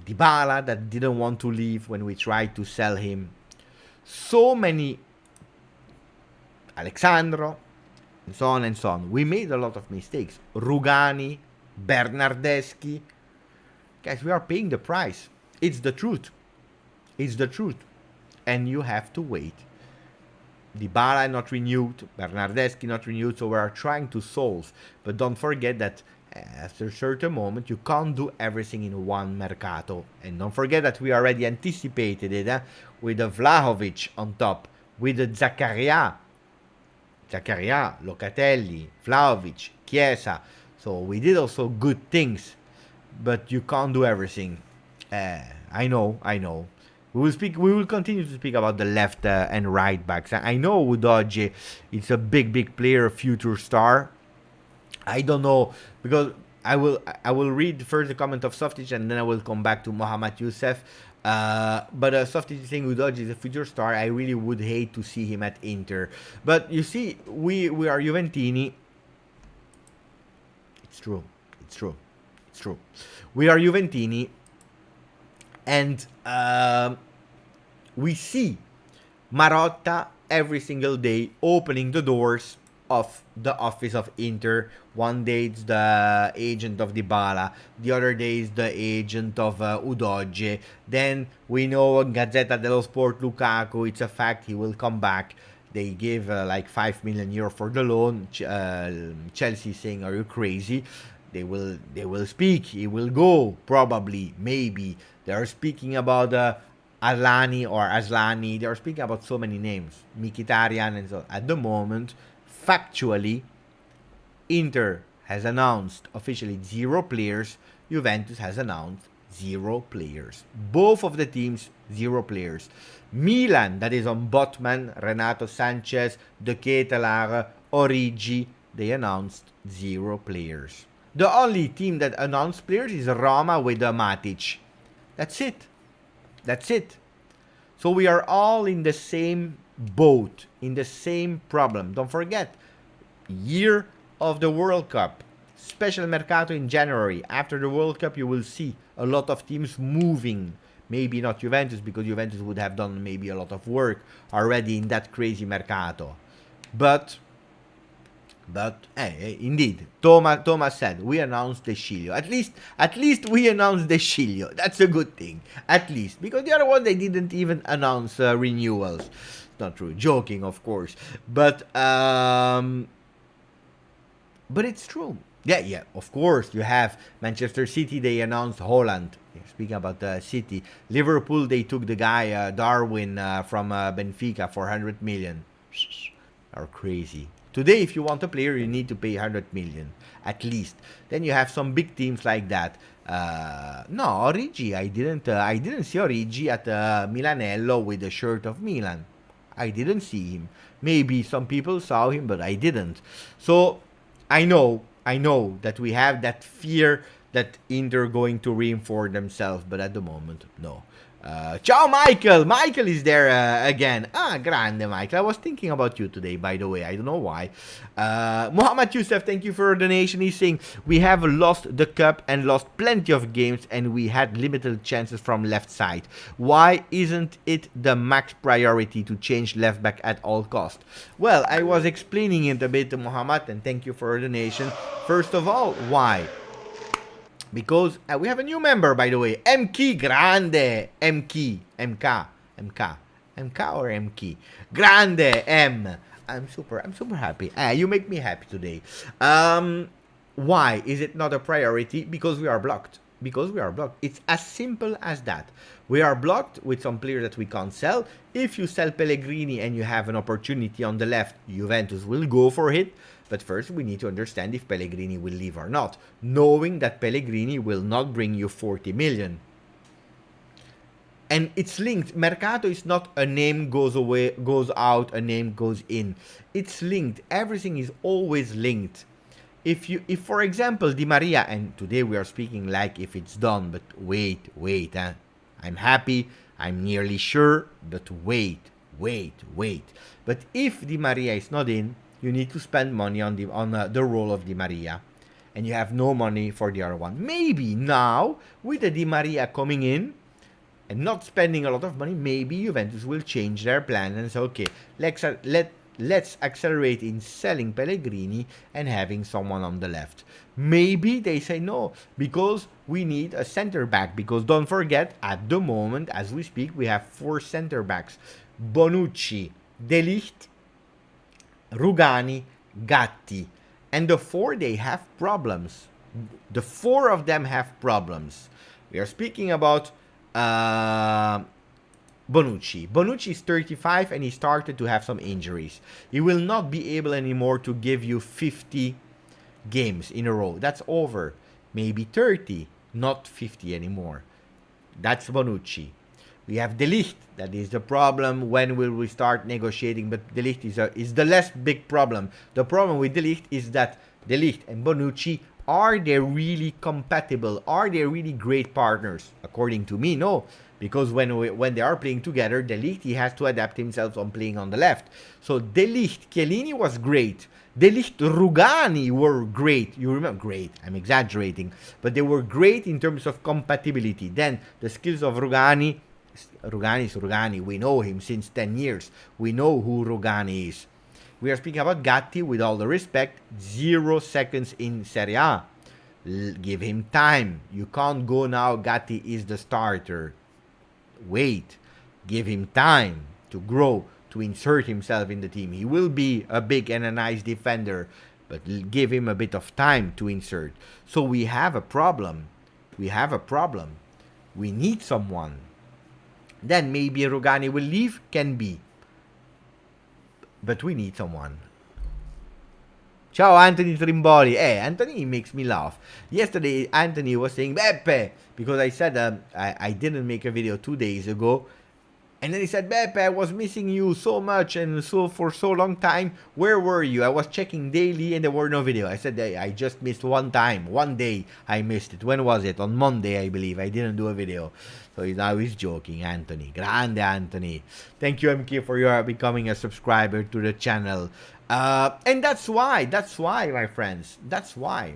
Dybala that didn't want to leave when we tried to sell him. So many, Alexandro, and so on and so on. We made a lot of mistakes. Rugani, Bernardeschi. Guys, we are paying the price. It's the truth. It's the truth. And you have to wait. Dybala not renewed, Bernardeschi not renewed, so we are trying to solve. But don't forget that after a certain moment, you can't do everything in one Mercato. And don't forget that we already anticipated it with the Vlahovic on top, with the Zaccaria, Locatelli, Vlahovic, Chiesa. So we did also good things, but you can't do everything. I know. We will continue to speak about the left and right backs. I know Udogie is a big player, future star. I don't know, because I will read first the comment of Softic and then I will come back to Mohamed Youssef. But Softic saying Udogie is a future star. I really would hate to see him at Inter. But you see, we are Juventini. It's true. We are Juventini. And we see Marotta every single day opening the doors of the office of Inter. One day it's the agent of Dybala, the other day is the agent of Udogie. Then we know Gazzetta dello Sport Lukaku, it's a fact, he will come back. They gave like 5 million euro for the loan. Chelsea saying, are you crazy? They will speak. He will go, probably, maybe. They are speaking about Aslani. They are speaking about so many names. Mkhitaryan and so on. At the moment, factually, Inter has announced officially 0 players. Juventus has announced 0 players. Both of the teams, 0 players. Milan, that is on Botman, Renato Sanchez, De Ketelaere, Origi, they announced 0 players. The only team that announced players is Roma with Matic. That's it. So we are all in the same boat, in the same problem. Don't forget, year of the World Cup. Special Mercato in January. After the World Cup, you will see a lot of teams moving. Maybe not Juventus, because Juventus would have done maybe a lot of work already in that crazy Mercato. But indeed, Thomas said, we announced the Sciglio. At least we announced the Sciglio. That's a good thing. At least. Because the other one, they didn't even announce renewals. Not true. Joking, of course. But it's true. Yeah, of course. You have Manchester City, they announced Holland. Speaking about City. Liverpool, they took the guy, Darwin, from Benfica for 100 million. Are crazy. Today, if you want a player, you need to pay 100 million, at least. Then you have some big teams like that. No, Origi, I didn't see Origi at Milanello with the shirt of Milan. I didn't see him. Maybe some people saw him, but I didn't. So, I know that we have that fear that Inter going to reinforce themselves, but at the moment, no. Ciao, Michael! Michael is there again. Grande, Michael. I was thinking about you today, by the way. I don't know why. Mohamed Youssef, thank you for a donation. He's saying, we have lost the cup and lost plenty of games, and we had limited chances from left side. Why isn't it the max priority to change left back at all cost? Well, I was explaining it a bit to Mohamed, and thank you for a donation. First of all, why? Because we have a new member, by the way. MK, grande. MK or MK? Grande, M. I'm super happy. You make me happy today. Why is it not a priority? Because we are blocked. It's as simple as that. We are blocked with some players that we can't sell. If you sell Pellegrini and you have an opportunity on the left, Juventus will go for it. But first, we need to understand if Pellegrini will leave or not, knowing that Pellegrini will not bring you 40 million. And it's linked. Mercato is not a name goes away, goes out, a name goes in. It's linked. Everything is always linked. If for example, Di Maria, and today we are speaking like if it's done, but wait. I'm happy, I'm nearly sure, but wait. But if Di Maria is not in, you need to spend money on the role of Di Maria. and you have no money for the other one. Maybe now, with the Di Maria coming in, and not spending a lot of money, maybe Juventus will change their plan and say, okay, let's accelerate in selling Pellegrini and having someone on the left. Maybe they say no, because we need a center back. Because don't forget, at the moment, as we speak, we have 4 center backs. Bonucci, De Ligt, Rugani, Gatti. And the 4, they have problems. The 4 of them have problems. We are speaking about Bonucci. Bonucci is 35 and he started to have some injuries. He will not be able anymore to give you 50 games in a row. That's over. Maybe 30, not 50 anymore. That's Bonucci. We have De Ligt. That is the problem. When will we start negotiating? But De Ligt is the less big problem. The problem with De Ligt is that De Ligt and Bonucci, are they really compatible? Are they really great partners? According to me, no. Because when they are playing together, De Ligt, he has to adapt himself on playing on the left. So De Ligt, Chiellini was great. De Ligt, Rugani were great. You remember? Great. I'm exaggerating. But they were great in terms of compatibility. Then the skills of Rugani is Rugani. We know him since 10 years. We know who Rugani is. We are speaking about Gatti, with all the respect, 0 seconds in Serie A. Give him time. You can't go now, Gatti is the starter. Wait. Give him time to grow, to insert himself in the team. He will be a big and a nice defender, but give him a bit of time to insert. So we have a problem. We need someone. Then maybe Rugani will leave, can be. But we need someone. Ciao, Anthony Trimboli. Hey, Anthony makes me laugh. Yesterday, Anthony was saying, Beppe, because I said I didn't make a video 2 days ago. And then he said, Beppe, I was missing you so much and so for so long time. Where were you? I was checking daily and there were no video. I said, I just missed one time. One day I missed it. When was it? On Monday, I believe. I didn't do a video. So now he's joking, Anthony. Grande Anthony. Thank you, MK, for your becoming a subscriber to the channel. And that's why, my friends. That's why.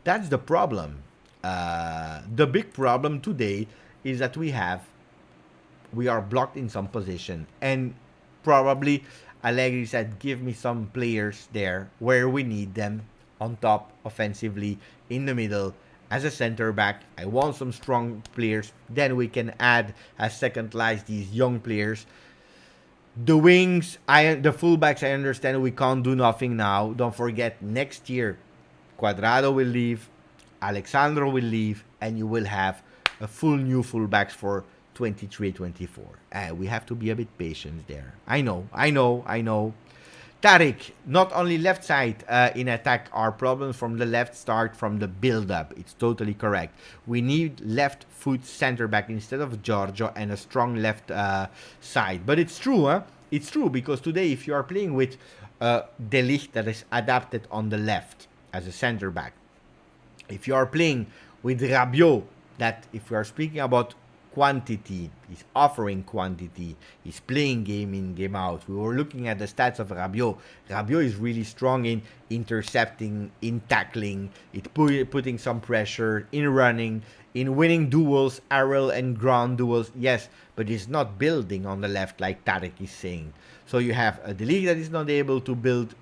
That's the problem. The big problem today is that we are blocked in some position, and probably Allegri said, give me some players there where we need them, on top, offensively, in the middle, as a center back. I want some strong players, then we can add as second lines these young players. The wings, the fullbacks, I understand we can't do nothing now. Don't forget, next year Cuadrado will leave, Alexandro will leave, and you will have a full new fullbacks for 23-24. We have to be a bit patient there. I know. Tariq, not only left side in attack are problems from the left, start from the build-up. It's totally correct. We need left foot center back instead of Giorgio and a strong left side. But it's true, huh? It's true, because today if you are playing with De Ligt that is adapted on the left as a center back, if you are playing with Rabiot, that if we are speaking about quantity, he's offering quantity, he's playing game in, game out. We were looking at the stats of Rabiot. Rabiot is really strong in intercepting, in tackling, putting some pressure, in running, in winning duels, aerial and ground duels, yes, but he's not building on the left like Tariq is saying. So you have a De Ligt that is not able to build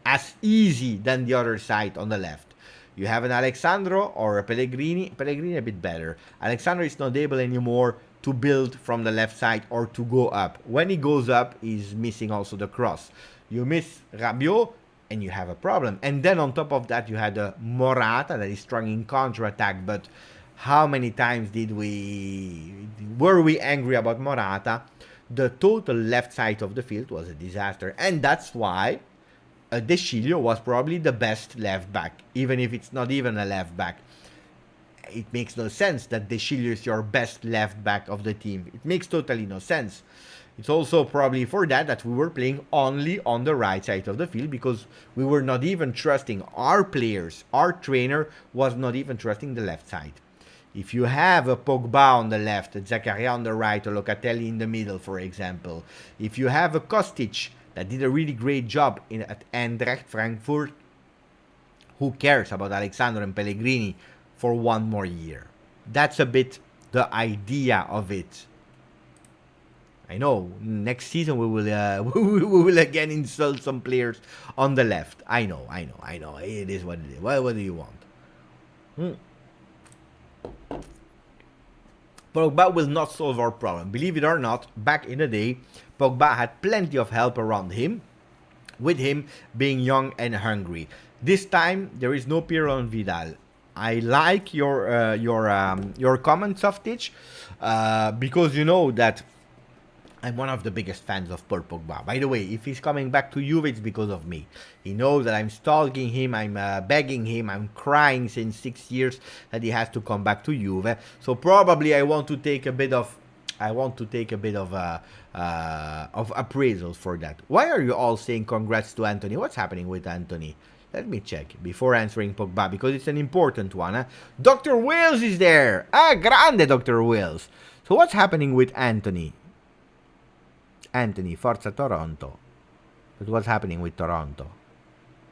as easy than the other side on the left. You have an Alexandro or a Pellegrini a bit better. Alexandro is not able anymore to build from the left side or to go up. When he goes up, he's missing also the cross. You miss Rabiot and you have a problem. And then on top of that, you had a Morata that is strong in counter-attack. But how many times were we angry about Morata? The total left side of the field was a disaster. And that's why De Sciglio was probably the best left back, even if it's not even a left back. It makes no sense that De Sciglio is your best left back of the team. It makes totally no sense. It's also probably for that we were playing only on the right side of the field, because we were not even trusting our players. Our trainer was not even trusting the left side. If you have a Pogba on the left, a Zakaria on the right, or Locatelli in the middle, for example. If you have a Kostic that did a really great job at Eintracht Frankfurt, Who cares about Alexandro and Pellegrini for one more year? That's a bit the idea of it. I know next season we will we will again insult some players on the left. I know. It is what it is. What do you want? Pogba will not solve our problem. Believe it or not, back in the day, Pogba had plenty of help around him, with him being young and hungry. This time there is no Pirlo and Vidal. I like your comment, Softitch, because you know that I'm one of the biggest fans of Paul Pogba. By the way, if he's coming back to Juve, it's because of me. He knows that I'm stalking him, I'm begging him, I'm crying since 6 years that he has to come back to Juve. So probably I want to take a bit of appraisals for that. Why are you all saying congrats to Anthony? What's happening with Anthony? Let me check before answering Pogba, because it's an important one. Huh? Dr. Wills is there. Grande Dr. Wills. So what's happening with Anthony? Anthony, Forza Toronto. But what's happening with Toronto?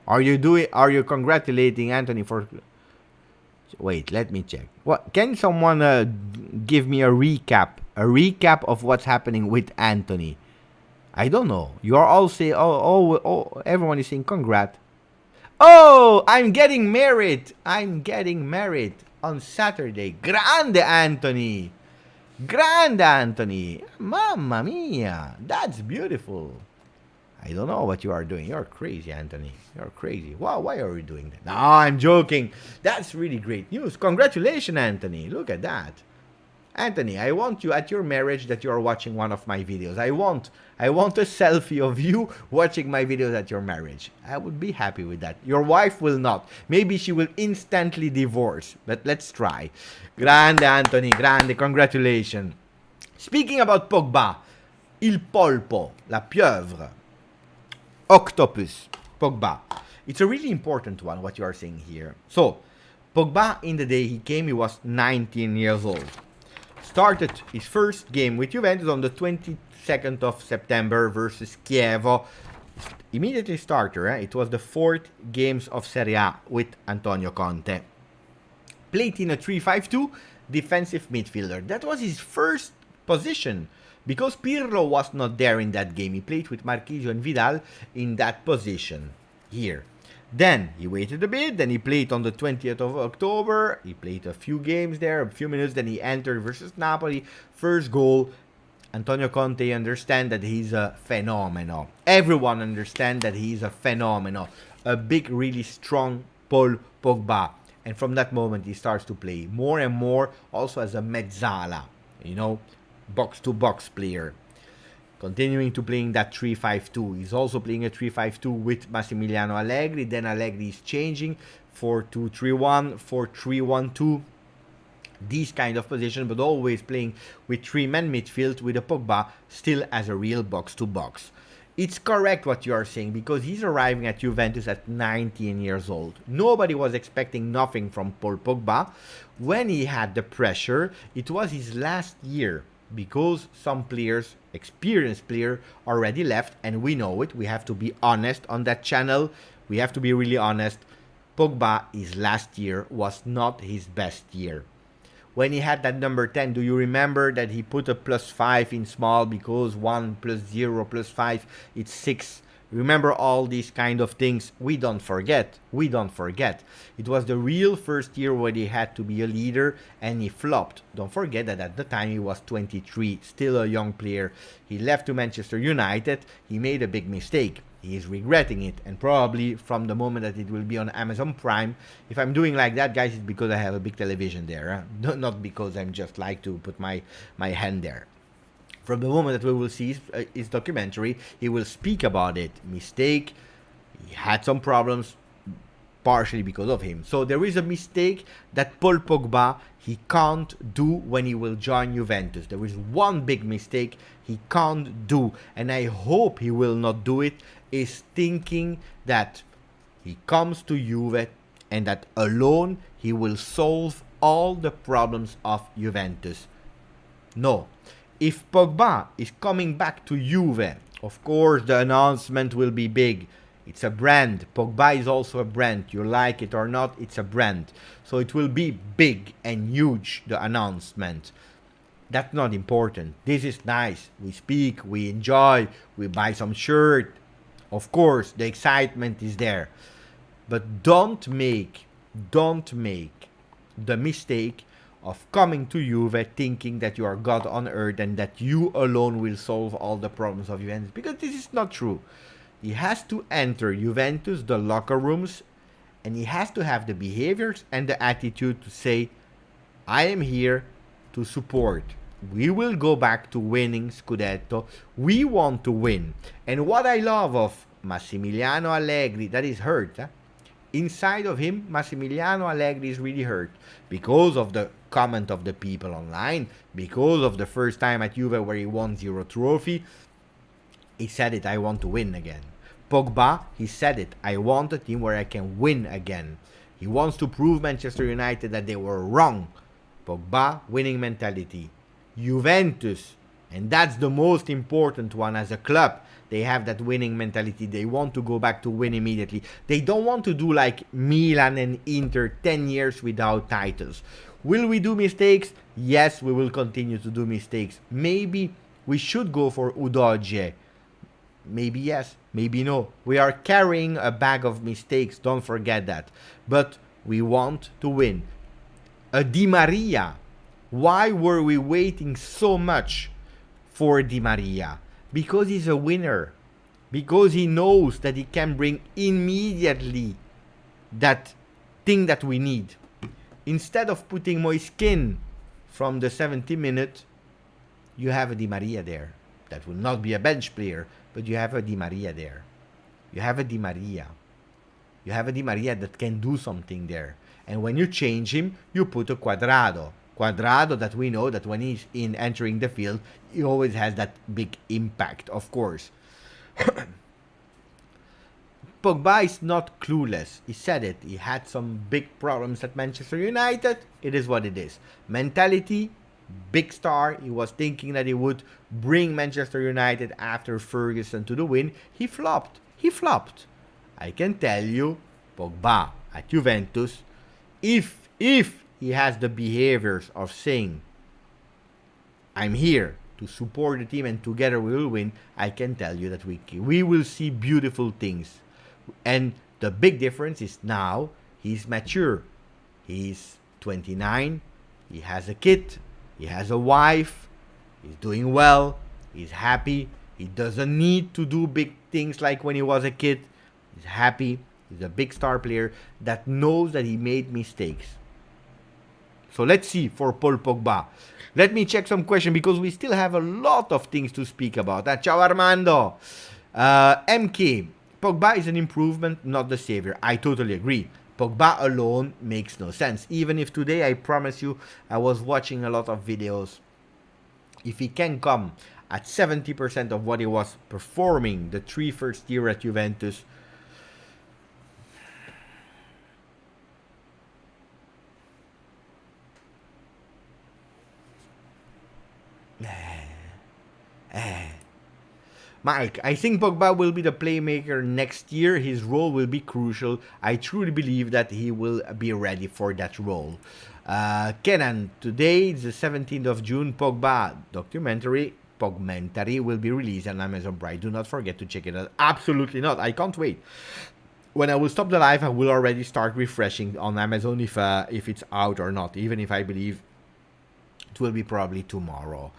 Are you congratulating Anthony for... Wait, let me check. What can someone give me a recap of what's happening with Anthony? I don't know. You are all saying, everyone is saying congrats. Oh, I'm getting married on Saturday. Grande Anthony. Mamma mia. That's beautiful. I don't know what you are doing. You're crazy, Anthony. You're crazy. Wow, why are you doing that? No, I'm joking. That's really great news. Congratulations, Anthony. Look at that. Anthony, I want you at your marriage that you are watching one of my videos. I want a selfie of you watching my videos at your marriage. I would be happy with that. Your wife will not. Maybe she will instantly divorce. But let's try. Grande, Anthony. Grande. Congratulations. Speaking about Pogba, il polpo, la pieuvre, octopus, Pogba. It's a really important one, what you are saying here. So, Pogba, in the day he came, he was 19 years old. Started his first game with Juventus on the 22nd of September versus Chievo. Immediately starter. It was the 4th games of Serie A with Antonio Conte. Played in a 3-5-2, defensive midfielder. That was his first position because Pirlo was not there in that game. He played with Marquinhos and Vidal in that position here. Then he waited a bit, then he played on the 20th of October, he played a few games there, a few minutes, then he entered versus Napoli, first goal. Antonio Conte understand that he's a phenomenal. Everyone understand that he's a phenomenal. A big, really strong Paul Pogba. And from that moment he starts to play more and more also as a mezzala, you know, box-to-box player. Continuing to playing that 3-5-2. He's also playing a 3-5-2 with Massimiliano Allegri. Then Allegri is changing 4-2-3-1, 4-3-1-2. These kind of positions, but always playing with 3-man midfield with a Pogba still as a real box-to-box. It's correct what you are saying because he's arriving at Juventus at 19 years old. Nobody was expecting nothing from Paul Pogba. When he had the pressure, it was his last year. Because some players, experienced player, already left, and we know it. We have to be honest on that channel. We have to be really honest. Pogba, his last year was not his best year. When he had that number 10, do you remember that he put a +5 in small because 1 + 0 + 5, it's 6. Remember all these kind of things. We don't forget. It was the real first year where he had to be a leader and he flopped. Don't forget that at the time he was 23, still a young player. He left to Manchester United. He made a big mistake. He is regretting it, and probably from the moment that it will be on Amazon Prime. If I'm doing like that, guys, it's because I have a big television there. Not because I'm just like to put my hand there. From the moment that we will see his documentary, he will speak about it. Mistake, he had some problems, partially because of him. So there is a mistake that Paul Pogba, he can't do when he will join Juventus. There is one big mistake he can't do, and I hope he will not do it, is thinking that he comes to Juve and that alone he will solve all the problems of Juventus. No. If Pogba is coming back to Juve, of course the announcement will be big. It's a brand. Pogba is also a brand. You like it or not, it's a brand. So it will be big and huge, the announcement. That's not important. This is nice. We speak, we enjoy, we buy some shirt. Of course, the excitement is there. But don't make the mistake of coming to Juve thinking that you are God on earth and that you alone will solve all the problems of Juventus. Because this is not true. He has to enter Juventus, the locker rooms, and he has to have the behaviors and the attitude to say, I am here to support. We will go back to winning Scudetto. We want to win. And what I love of Massimiliano Allegri, that is hurt. Inside of him, Massimiliano Allegri is really hurt because of the comment of the people online, because of the first time at Juve where he won 0 trophy. He said it, I want to win again. Pogba, he said it, I want a team where I can win again. He wants to prove Manchester United that they were wrong. Pogba, winning mentality. Juventus, and that's the most important one as a club. They have that winning mentality. They want to go back to win immediately. They don't want to do like Milan and Inter 10 years without titles. Will we do mistakes? Yes, we will continue to do mistakes. Maybe we should go for Udogie. Maybe yes, maybe no. We are carrying a bag of mistakes, don't forget that. But we want to win. A Di Maria. Why were we waiting so much for Di Maria? Because he's a winner. Because he knows that he can bring immediately that thing that we need. Instead of putting Moiskin from the 70 minute, you have a Di Maria there. That will not be a bench player, but you have a Di Maria there. You have a Di Maria. You have a Di Maria that can do something there. And when you change him, you put a Cuadrado. Cuadrado that we know that when he's in entering the field, he always has that big impact, of course. Pogba is not clueless. He said it. He had some big problems at Manchester United. It is what it is. Mentality, big star. He was thinking that he would bring Manchester United after Ferguson to the win. He flopped. I can tell you, Pogba at Juventus, if he has the behaviors of saying, I'm here to support the team and together we will win, I can tell you that we will see beautiful things. And the big difference is now he's mature. He's 29. He has a kid. He has a wife. He's doing well. He's happy. He doesn't need to do big things like when he was a kid. He's happy. He's a big star player that knows that he made mistakes. So let's see for Paul Pogba. Let me check some questions because we still have a lot of things to speak about. Ciao Armando. MK. Pogba is an improvement, not the savior. I totally agree. Pogba alone makes no sense. Even if today, I promise you, I was watching a lot of videos. If he can come at 70% of what he was performing the 3 first year at Juventus, Mike, I think Pogba will be the playmaker next year. His role will be crucial. I truly believe that he will be ready for that role. Kenan, today is the 17th of June. Pogba documentary will be released on Amazon Prime. Do not forget to check it out. Absolutely not. I can't wait. When I will stop the live, I will already start refreshing on Amazon if it's out or not. Even if I believe it will be probably tomorrow.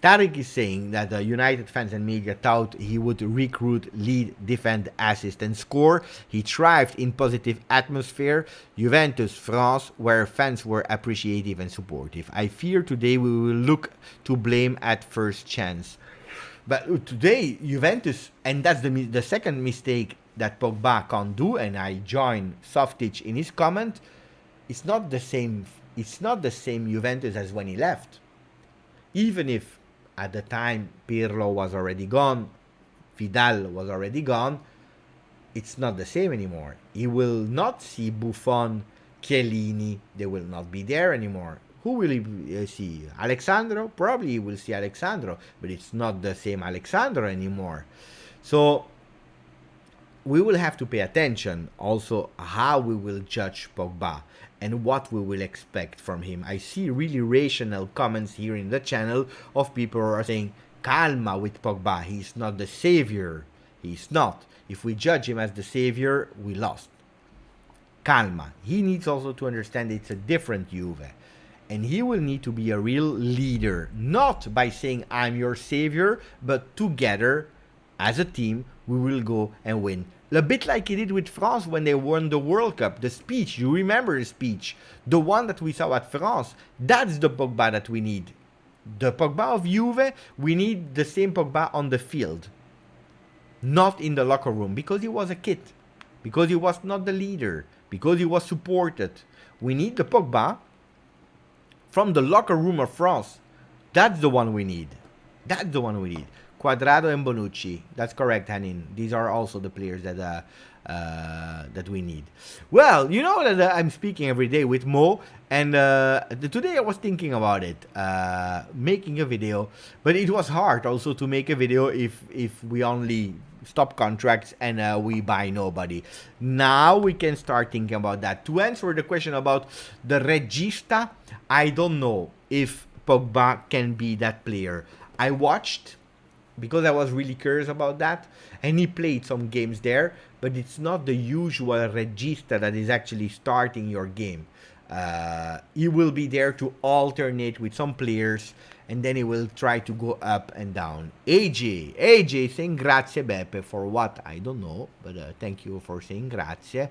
Tariq is saying that the United fans and media thought he would recruit, lead, defend, assist and score. He thrived in positive atmosphere. Juventus, France, where fans were appreciative and supportive. I fear today we will look to blame at first chance. But today, Juventus, and that's the second mistake that Pogba can't do, and I join Softic in his comment, it's not the same Juventus as when he left. Even if at the time Pirlo was already gone, Vidal was already gone, it's not the same anymore. He will not see Buffon, Chiellini, they will not be there anymore. Who will he see? Alexandro? Probably he will see Alexandro, but it's not the same Alexandro anymore. So we will have to pay attention also how we will judge Pogba and what we will expect from him. I see really rational comments here in the channel of people who are saying, calma with Pogba, he's not the savior. He's not. If we judge him as the savior, we lost. Calma. He needs also to understand it's a different Juve. And he will need to be a real leader, not by saying I'm your savior, but together as a team we will go and win. A bit like he did with France when they won the World Cup. The speech, you remember the speech, the one that we saw at France. That's the Pogba that we need. The Pogba of Juve, we need the same Pogba on the field, not in the locker room, because he was a kid, because he was not the leader, because he was supported. We need the Pogba from the locker room of France. That's the one we need. That's the one we need. Cuadrado and Bonucci. That's correct, Hanin. These are also the players that that we need. Well, you know that I'm speaking every day with Mo, and today I was thinking about it, making a video, but it was hard also to make a video if we only stop contracts and we buy nobody. Now we can start thinking about that. To answer the question about the regista, I don't know if Pogba can be that player. I watched, because I was really curious about that, and he played some games there, but it's not the usual regista that is actually starting your game. He will be there to alternate with some players, and then he will try to go up and down. AJ saying grazie Beppe for what? I don't know, but thank you for saying grazie.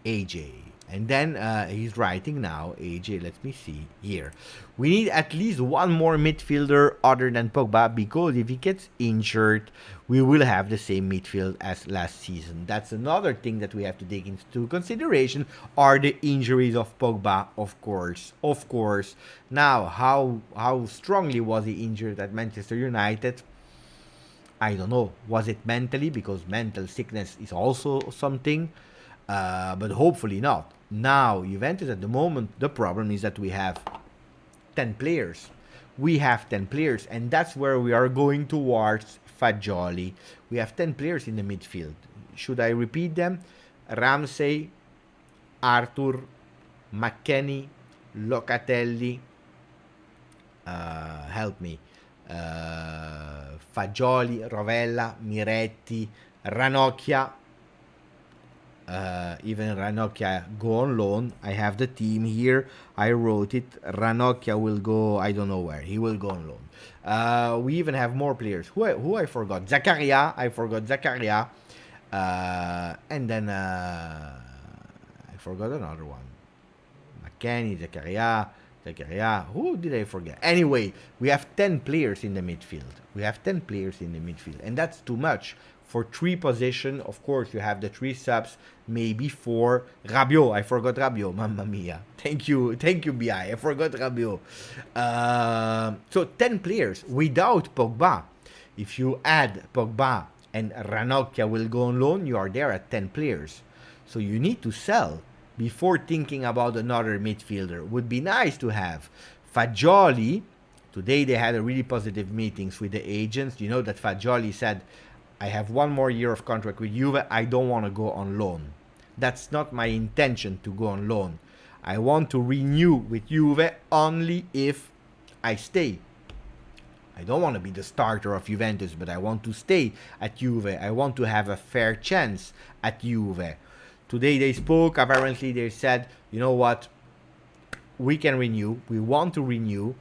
AJ. And then he's writing now, AJ, let me see here. We need at least one more midfielder other than Pogba, because if he gets injured, we will have the same midfield as last season. That's another thing that we have to take into consideration, are the injuries of Pogba, of course. Of course. Now, how strongly was he injured at Manchester United? I don't know. Was it mentally? Because mental sickness is also something. But hopefully not. Now, Juventus at the moment, the problem is that we have 10 players. We have 10 players, and that's where we are going towards Fagioli. We have 10 players in the midfield. Should I repeat them? Ramsey, Arthur, McKennie, Locatelli, help me, Fagioli, Rovella, Miretti, Ranocchia. Even Ranocchia go on loan. I have the team here. I wrote it. Ranocchia will go, I don't know where. He will go on loan. We even have more players. Who I forgot? Zakaria. I forgot Zakaria. And then I forgot another one. McKennie, Zakaria. Who did I forget? Anyway, we have 10 players in the midfield. And that's too much. For 3 positions, of course, you have the 3 subs, maybe 4. Rabiot, I forgot Rabiot, mamma mia. Thank you, BI, I forgot Rabiot. So 10 players without Pogba. If you add Pogba and Ranocchia will go on loan, you are there at 10 players. So you need to sell before thinking about another midfielder. Would be nice to have Fagioli. Today they had a really positive meetings with the agents. You know that Fagioli said, I have 1 more year of contract with Juve. I don't want to go on loan. That's not my intention to go on loan. I want to renew with Juve only if I stay. I don't want to be the starter of Juventus, but I want to stay at Juve. I want to have a fair chance at Juve. Today they spoke. Apparently they said, you know what? We can renew. We want to renew.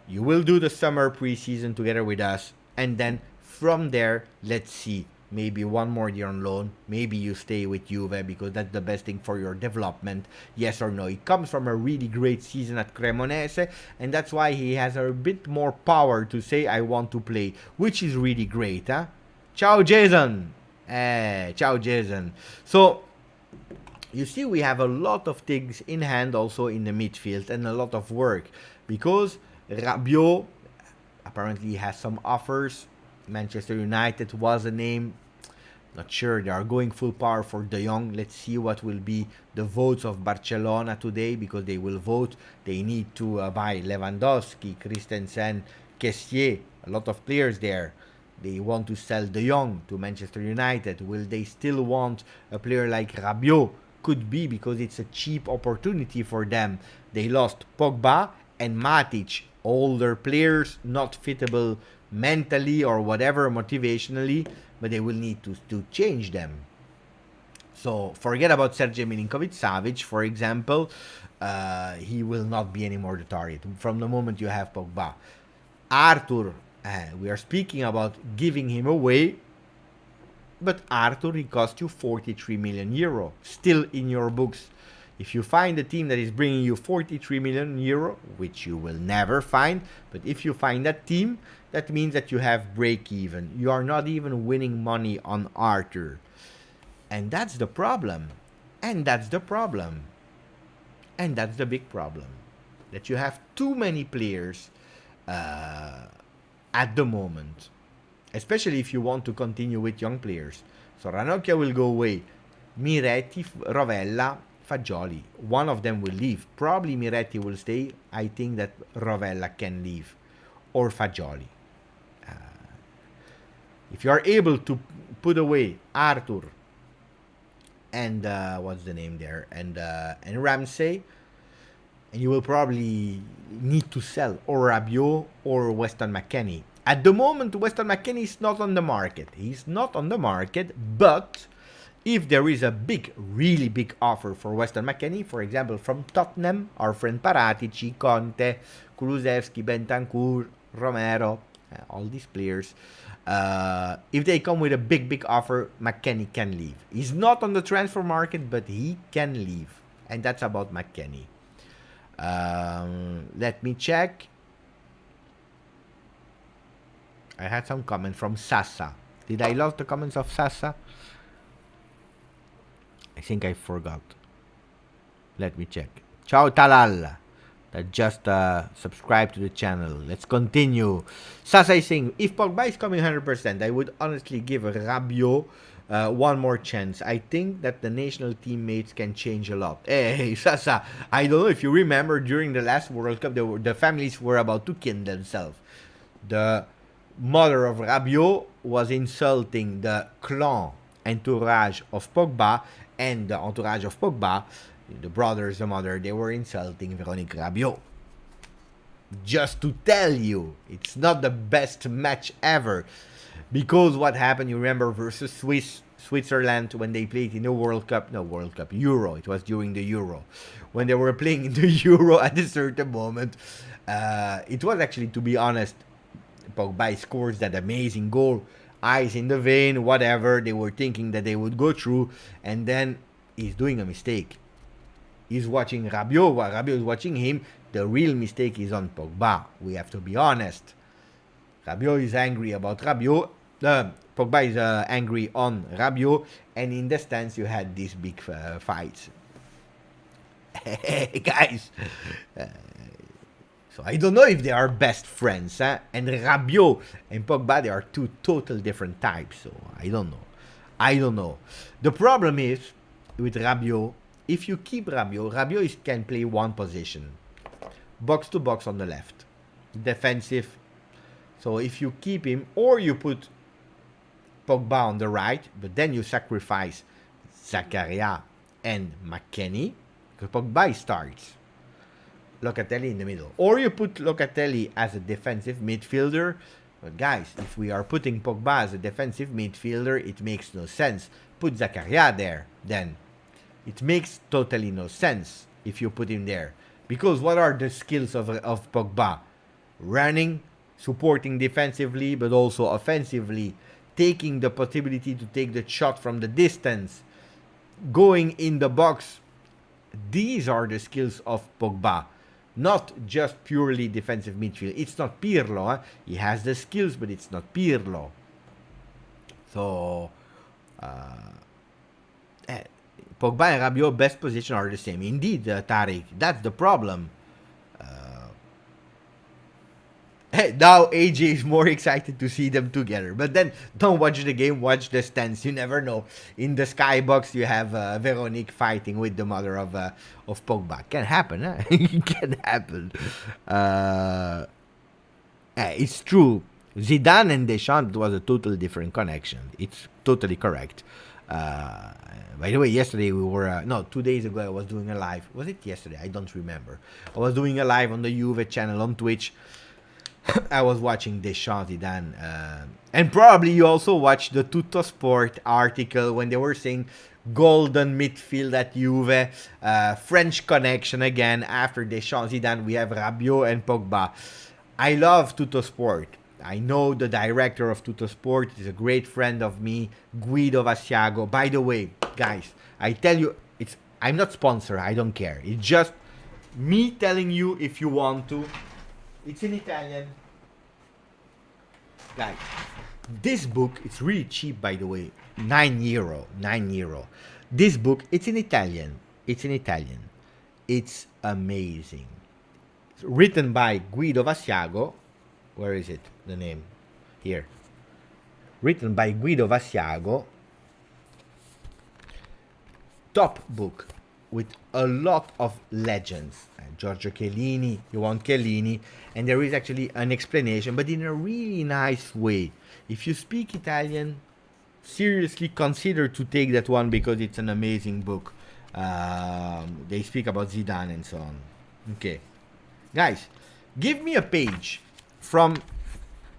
You will do the summer preseason together with us. And then from there, let's see, maybe 1 more year on loan. Maybe you stay with Juve because that's the best thing for your development. Yes or no? He comes from a really great season at Cremonese, and that's why he has a bit more power to say, I want to play, which is really great. Huh? Ciao, Jason. Ciao, Jason. So, you see, we have a lot of things in hand also in the midfield and a lot of work. Because Rabiot apparently has some offers. Manchester United was a name. Not sure. They are going full power for De Jong. Let's see what will be the votes of Barcelona today, because they will vote. They need to buy Lewandowski, Christensen, Kessié. A lot of players there. they want to sell De Jong to Manchester United. Will they still want a player like Rabiot? Could be, because it's a cheap opportunity for them. They lost Pogba and Matic, older players, not fittable mentally or whatever, motivationally, but they will need to change them. So forget about Sergej Milinkovic-Savic, for example. He will not be anymore the target from the moment you have Pogba. Arthur, we are speaking about giving him away, but Arthur, he cost you 43 million euro, still in your books. If you find a team that is bringing you 43 million euro, which you will never find, but if you find that team, that means that you have break even. You are not even winning money on Arthur. And that's the problem. And that's the problem. And that's the big problem. That you have too many players at the moment. Especially if you want to continue with young players. So Ranocchia will go away. Miretti, Rovella, Fagioli. One of them will leave. Probably Miretti will stay. I think that Rovella can leave. Or Fagioli. If you are able to put away Arthur and what's the name there, and Ramsey, and you will probably need to sell or Rabiot or Weston McKennie. At the moment, Weston McKennie is not on the market. He's not on the market, but if there is a big, really big offer for Weston McKennie, for example, from Tottenham, our friend Paratici, Conte, Kulusevski, Bentancur, Romero, all these players, if they come with a big, big offer, McKennie can leave. He's not on the transfer market, but he can leave. And that's about McKennie. Let me check. I had some comment from Sasa. Did I lose the comments of Sasa? I think I forgot. Let me check. Ciao Talal. That just subscribe to the channel. Let's continue. Sasa is saying, if Pogba is coming 100%, I would honestly give Rabiot one more chance. I think that the national teammates can change a lot. Hey, Sasa, I don't know if you remember during the last World Cup, the families were about to kill themselves. The mother of Rabiot was insulting the clan entourage of Pogba, and the entourage of Pogba, the brothers, the mother, they were insulting Véronique Rabiot. Just to tell you, it's not the best match ever. Because what happened, you remember, versus Switzerland, when they played in the Euro. It was during the Euro. When they were playing in the Euro at a certain moment, it was actually, to be honest, Pogba scores that amazing goal. Eyes in the vein, whatever. They were thinking that they would go through, and then he's doing a mistake. He's watching Rabiot, while Rabiot is watching him. The real mistake is on Pogba. We have to be honest. Rabiot is angry about Rabiot. Pogba is angry on Rabiot. And in the stands, you had these big fights. Hey, guys. So I don't know if they are best friends. And Rabiot and Pogba, they are two total different types. So I don't know. The problem is, with Rabiot, if you keep Rabiot can play one position. Box to box on the left. Defensive. So if you keep him, or you put Pogba on the right, but then you sacrifice Zakaria and McKennie, because Pogba starts. Locatelli in the middle. Or you put Locatelli as a defensive midfielder. But guys, if we are putting Pogba as a defensive midfielder, it makes no sense. Put Zakaria there, then. It makes totally no sense if you put him there. Because what are the skills of Pogba? Running, supporting defensively, but also offensively. Taking the possibility to take the shot from the distance. Going in the box. These are the skills of Pogba. Not just purely defensive midfield. It's not Pirlo. Huh? He has the skills, but it's not Pirlo. So, Pogba and Rabiot best position are the same. Indeed, Tariq, that's the problem. Now AJ is more excited to see them together. But then, don't watch the game, watch the stands. You never know. In the skybox, you have Véronique fighting with the mother of Pogba. Can happen, huh? It can happen. It's true. Zidane and Deschamps was a totally different connection. It's totally correct. By the way, yesterday we were, no, 2 days ago I was doing a live. Was it yesterday? I don't remember. I was doing a live on the Juve channel on Twitch. I was watching Deschamps, Zidane. And probably you also watched the Tutto Sport article when they were saying golden midfield at Juve. French connection again. After Deschamps, Zidane, we have Rabiot and Pogba. I love Tutto Sport. I know the director of Tutto Sport is a great friend of me, Guido Vassiago. By the way, guys, I tell you, I'm not sponsored. I don't care. It's just me telling you if you want to. It's in Italian. Guys, this book, it's really cheap, by the way. €9. €9. This book, it's in Italian. It's in Italian. It's amazing. It's written by Guido Vassiago. Where is it? The name. Here. Written by Guido Vassiago. Top book with a lot of legends. Giorgio Chiellini, you want Chiellini, and there is actually an explanation, but in a really nice way. If you speak Italian, seriously consider to take that one because it's an amazing book. They speak about Zidane and so on. Okay. Guys, give me a page from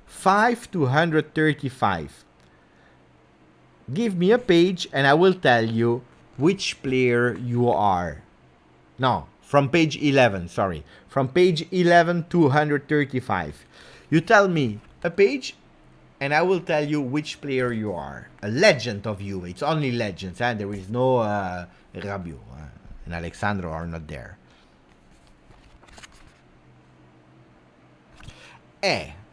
5 to 135. Give me a page and I will tell you which player you are. No, from page 11, sorry. From page 11 to 135. You tell me a page and I will tell you which player you are. A legend of you. It's only legends. There is no Rabiot and Alexandro are not there.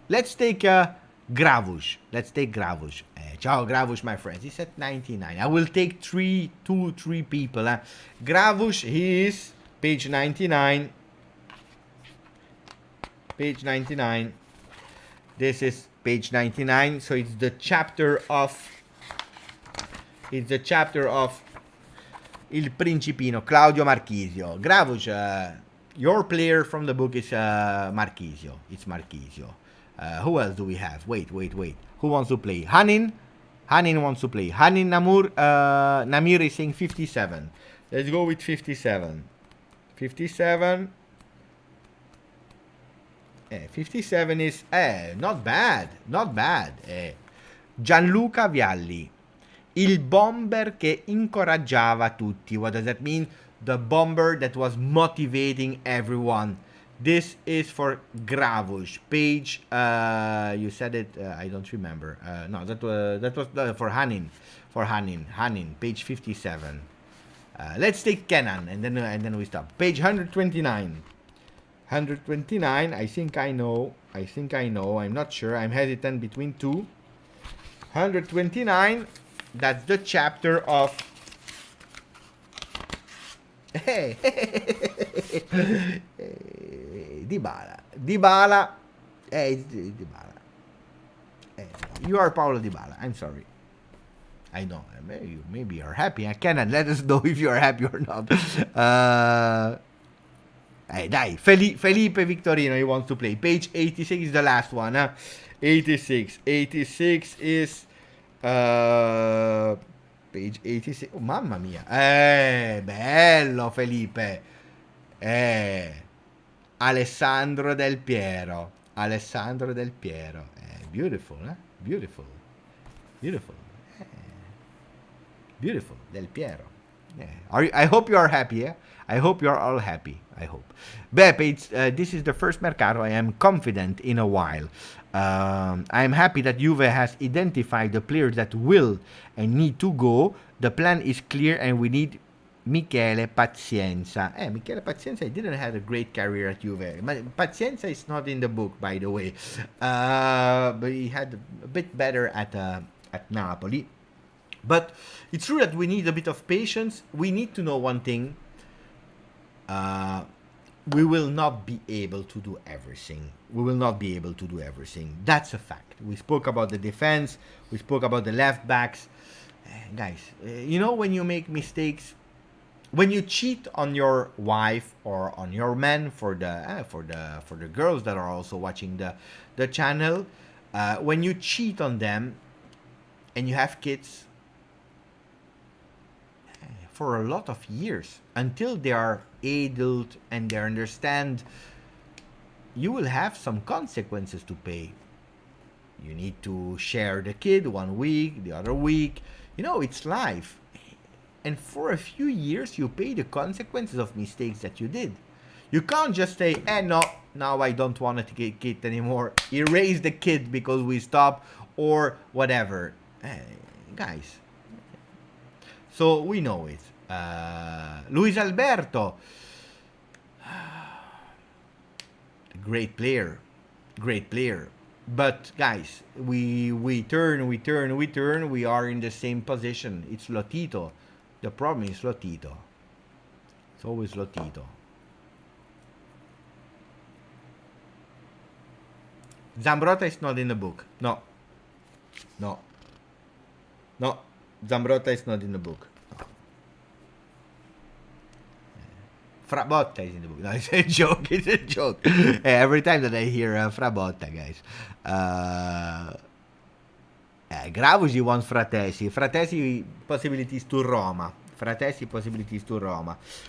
Let's take Gravush. Let's take Gravush. Ciao Gravush, my friends. He's at 99. I will take 3 people. Gravush, he is page 99. Page 99. This is page 99. So it's the chapter of Il Principino, Claudio Marchisio. Gravush, your player from the book is Marchisio. It's Marchisio. Who else do we have? Wait. Who wants to play? Hanin wants to play. Hanin Namir is saying 57. Let's go with 57. 57. 57 is not bad. Gianluca Vialli. Il bomber che incoraggiava tutti. What does that mean? The bomber that was motivating everyone. This is for Gravush. Page, you said it, I don't remember. No, that was for Hanin. For Hanin, page 57. Let's take Kenan, and then we stop. Page 129. 129, I think I know. I'm not sure. I'm hesitant between two. 129, that's the chapter of... Dybala. You are Paulo Dybala. I'm sorry. I know. Maybe you're happy. I cannot let us know if you are happy or not. Dai, Felipe Victorino, he wants to play. Page 86 is the last one. 86 is page 86. Oh, mamma mia. Bello Felipe. Alessandro Del Piero. Beautiful, eh? Beautiful. Del Piero. I hope you are happy, eh? I hope you are all happy. I hope. Page, this is the first Mercato I am confident in a while. I am happy that Juve has identified the players that will and need to go. The plan is clear and we need Michele Pazienza. Michele Pazienza didn't have a great career at Juve. Pazienza is not in the book, by the way. But he had a bit better at Napoli. But it's true that we need a bit of patience. We need to know one thing. We will not be able to do everything. That's a fact. We spoke about the defense. We spoke about the left backs. Guys, you know when you make mistakes, when you cheat on your wife or on your man, for the girls that are also watching the channel, when you cheat on them and you have kids for a lot of years until they are adult and they understand, you will have some consequences to pay. You need to share the kid 1 week, the other week. You know, it's life. And for a few years, you pay the consequences of mistakes that you did. You can't just say, no, now I don't want to get kid anymore. Erase the kid because we stop or whatever. Guys. So we know it. Luis Alberto. Great player. Great player. But guys, we turn. We are in the same position. It's Lotito. The problem is Lotito. It's always Lotito. Zambrotta is not in the book. No. Zambrotta is not in the book. Frabotta is in the book. No, it's a joke. Every time that I hear Frabotta, guys. Gravusi wants Fratesi. Fratesi possibilities to Roma.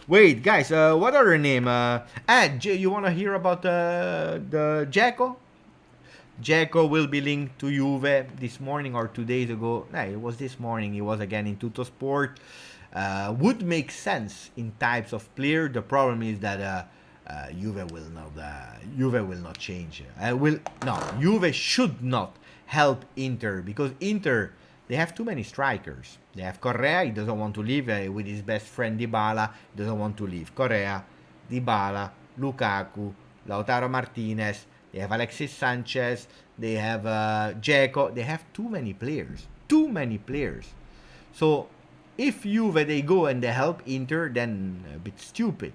Wait, guys, what other name? You want to hear about the Dzeko? Dzeko will be linked to Juve this morning or 2 days ago. No, it was this morning. He was again in Tuttosport. Would make sense in types of player. The problem is that Juve will not change. Juve should not help Inter because Inter, they have too many strikers. They have Correa, he doesn't want to leave with his best friend Dybala, he doesn't want to leave. Correa, Dybala, Lukaku, Lautaro Martinez, they have Alexis Sanchez, they have Dzeko, they have too many players. So if Juve they go and they help Inter, then a bit stupid.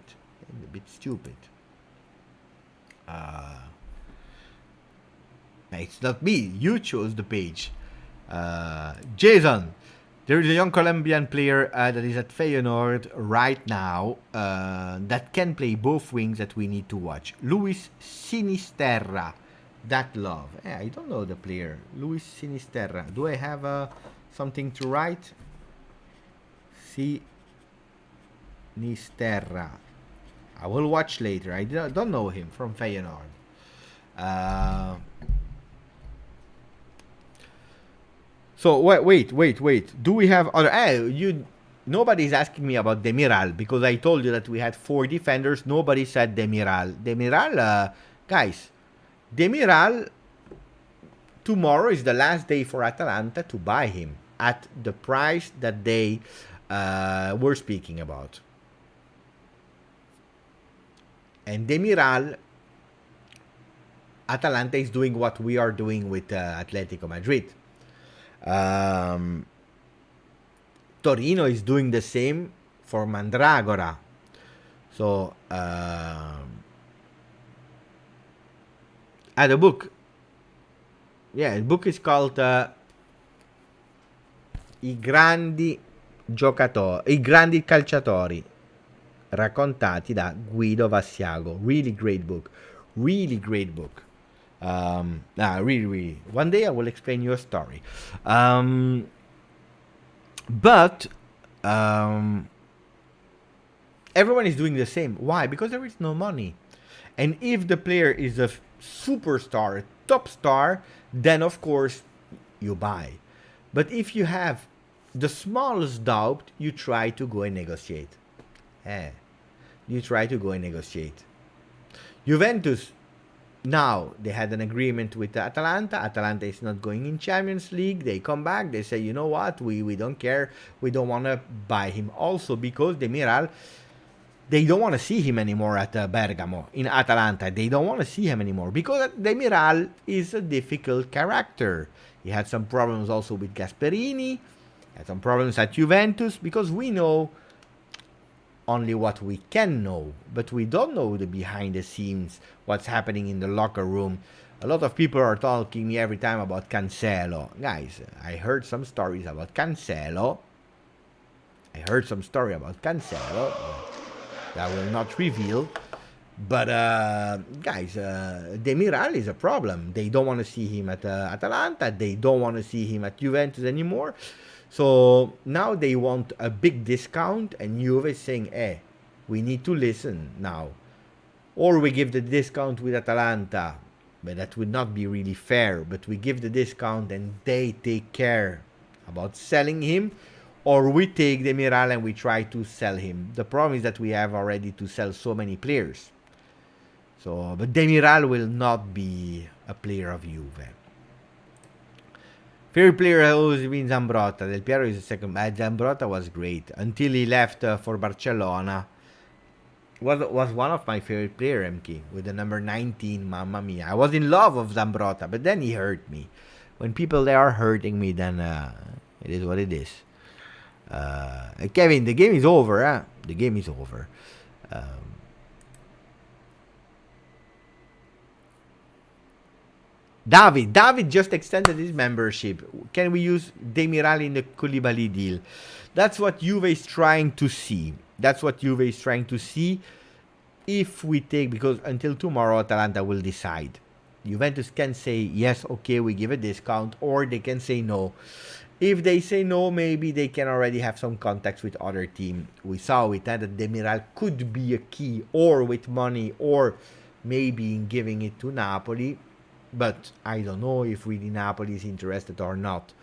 It's not me. You chose the page. Jason, there is a young Colombian player that is at Feyenoord right now that can play both wings that we need to watch. Luis Sinisterra. That love. I don't know the player. Luis Sinisterra. Do I have something to write? Sinisterra. I will watch later. I don't know him from Feyenoord. So wait. Do we have other? Nobody's asking me about Demiral because I told you that we had 4 defenders. Nobody said Demiral. Guys, Demiral. Tomorrow is the last day for Atalanta to buy him at the price that they were speaking about. And Demiral, Atalanta is doing what we are doing with Atletico Madrid. Torino is doing the same for Mandragora. So, the book. Yeah, the book is called I grandi calciatori raccontati da Guido Vassiago. Really great book. Really. One day I will explain you a story. But everyone is doing the same. Why? Because there is no money. And if the player is a superstar, a top star, then of course you buy. But if you have the smallest doubt, you try to go and negotiate. Juventus, now they had an agreement with Atalanta. Atalanta is not going in Champions League. They come back. They say, you know what? We don't care. We don't want to buy him. Also because Demiral, they don't want to see him anymore at Bergamo in Atalanta. They don't want to see him anymore because Demiral is a difficult character. He had some problems also with Gasperini. Had some problems at Juventus because we know only what we can know, but we don't know the behind the scenes, what's happening in the locker room. A lot of people are talking me every time about Cancelo. Guys, I heard some stories about Cancelo. I will not reveal. But guys, Demiral is a problem. They don't want to see him at Atalanta. They don't want to see him at Juventus anymore. So now they want a big discount, and Juve is saying, "Eh, we need to listen now, or we give the discount with Atalanta, but that would not be really fair. But we give the discount, and they take care about selling him." Or we take Demiral and we try to sell him. The problem is that we have already to sell so many players. So, but Demiral will not be a player of Juve. Favorite player has always been Zambrotta. Del Piero is the second. Zambrotta was great until he left for Barcelona. Was one of my favorite player, MK, with the number 19. Mamma mia! I was in love of Zambrotta, but then he hurt me. When people they are hurting me, then it is what it is. Kevin, the game is over. Huh? The game is over. David just extended his membership. Can we use Demiral in the Koulibaly deal? That's what Juve is trying to see. That's what Juve is trying to see. If we take, because until tomorrow, Atalanta will decide. Juventus can say, yes, okay, we give a discount, or they can say no. If they say no, maybe they can already have some contacts with other team. We saw with that Demiral could be a key, or with money, or maybe in giving it to Napoli. But I don't know if really Napoli is interested or not.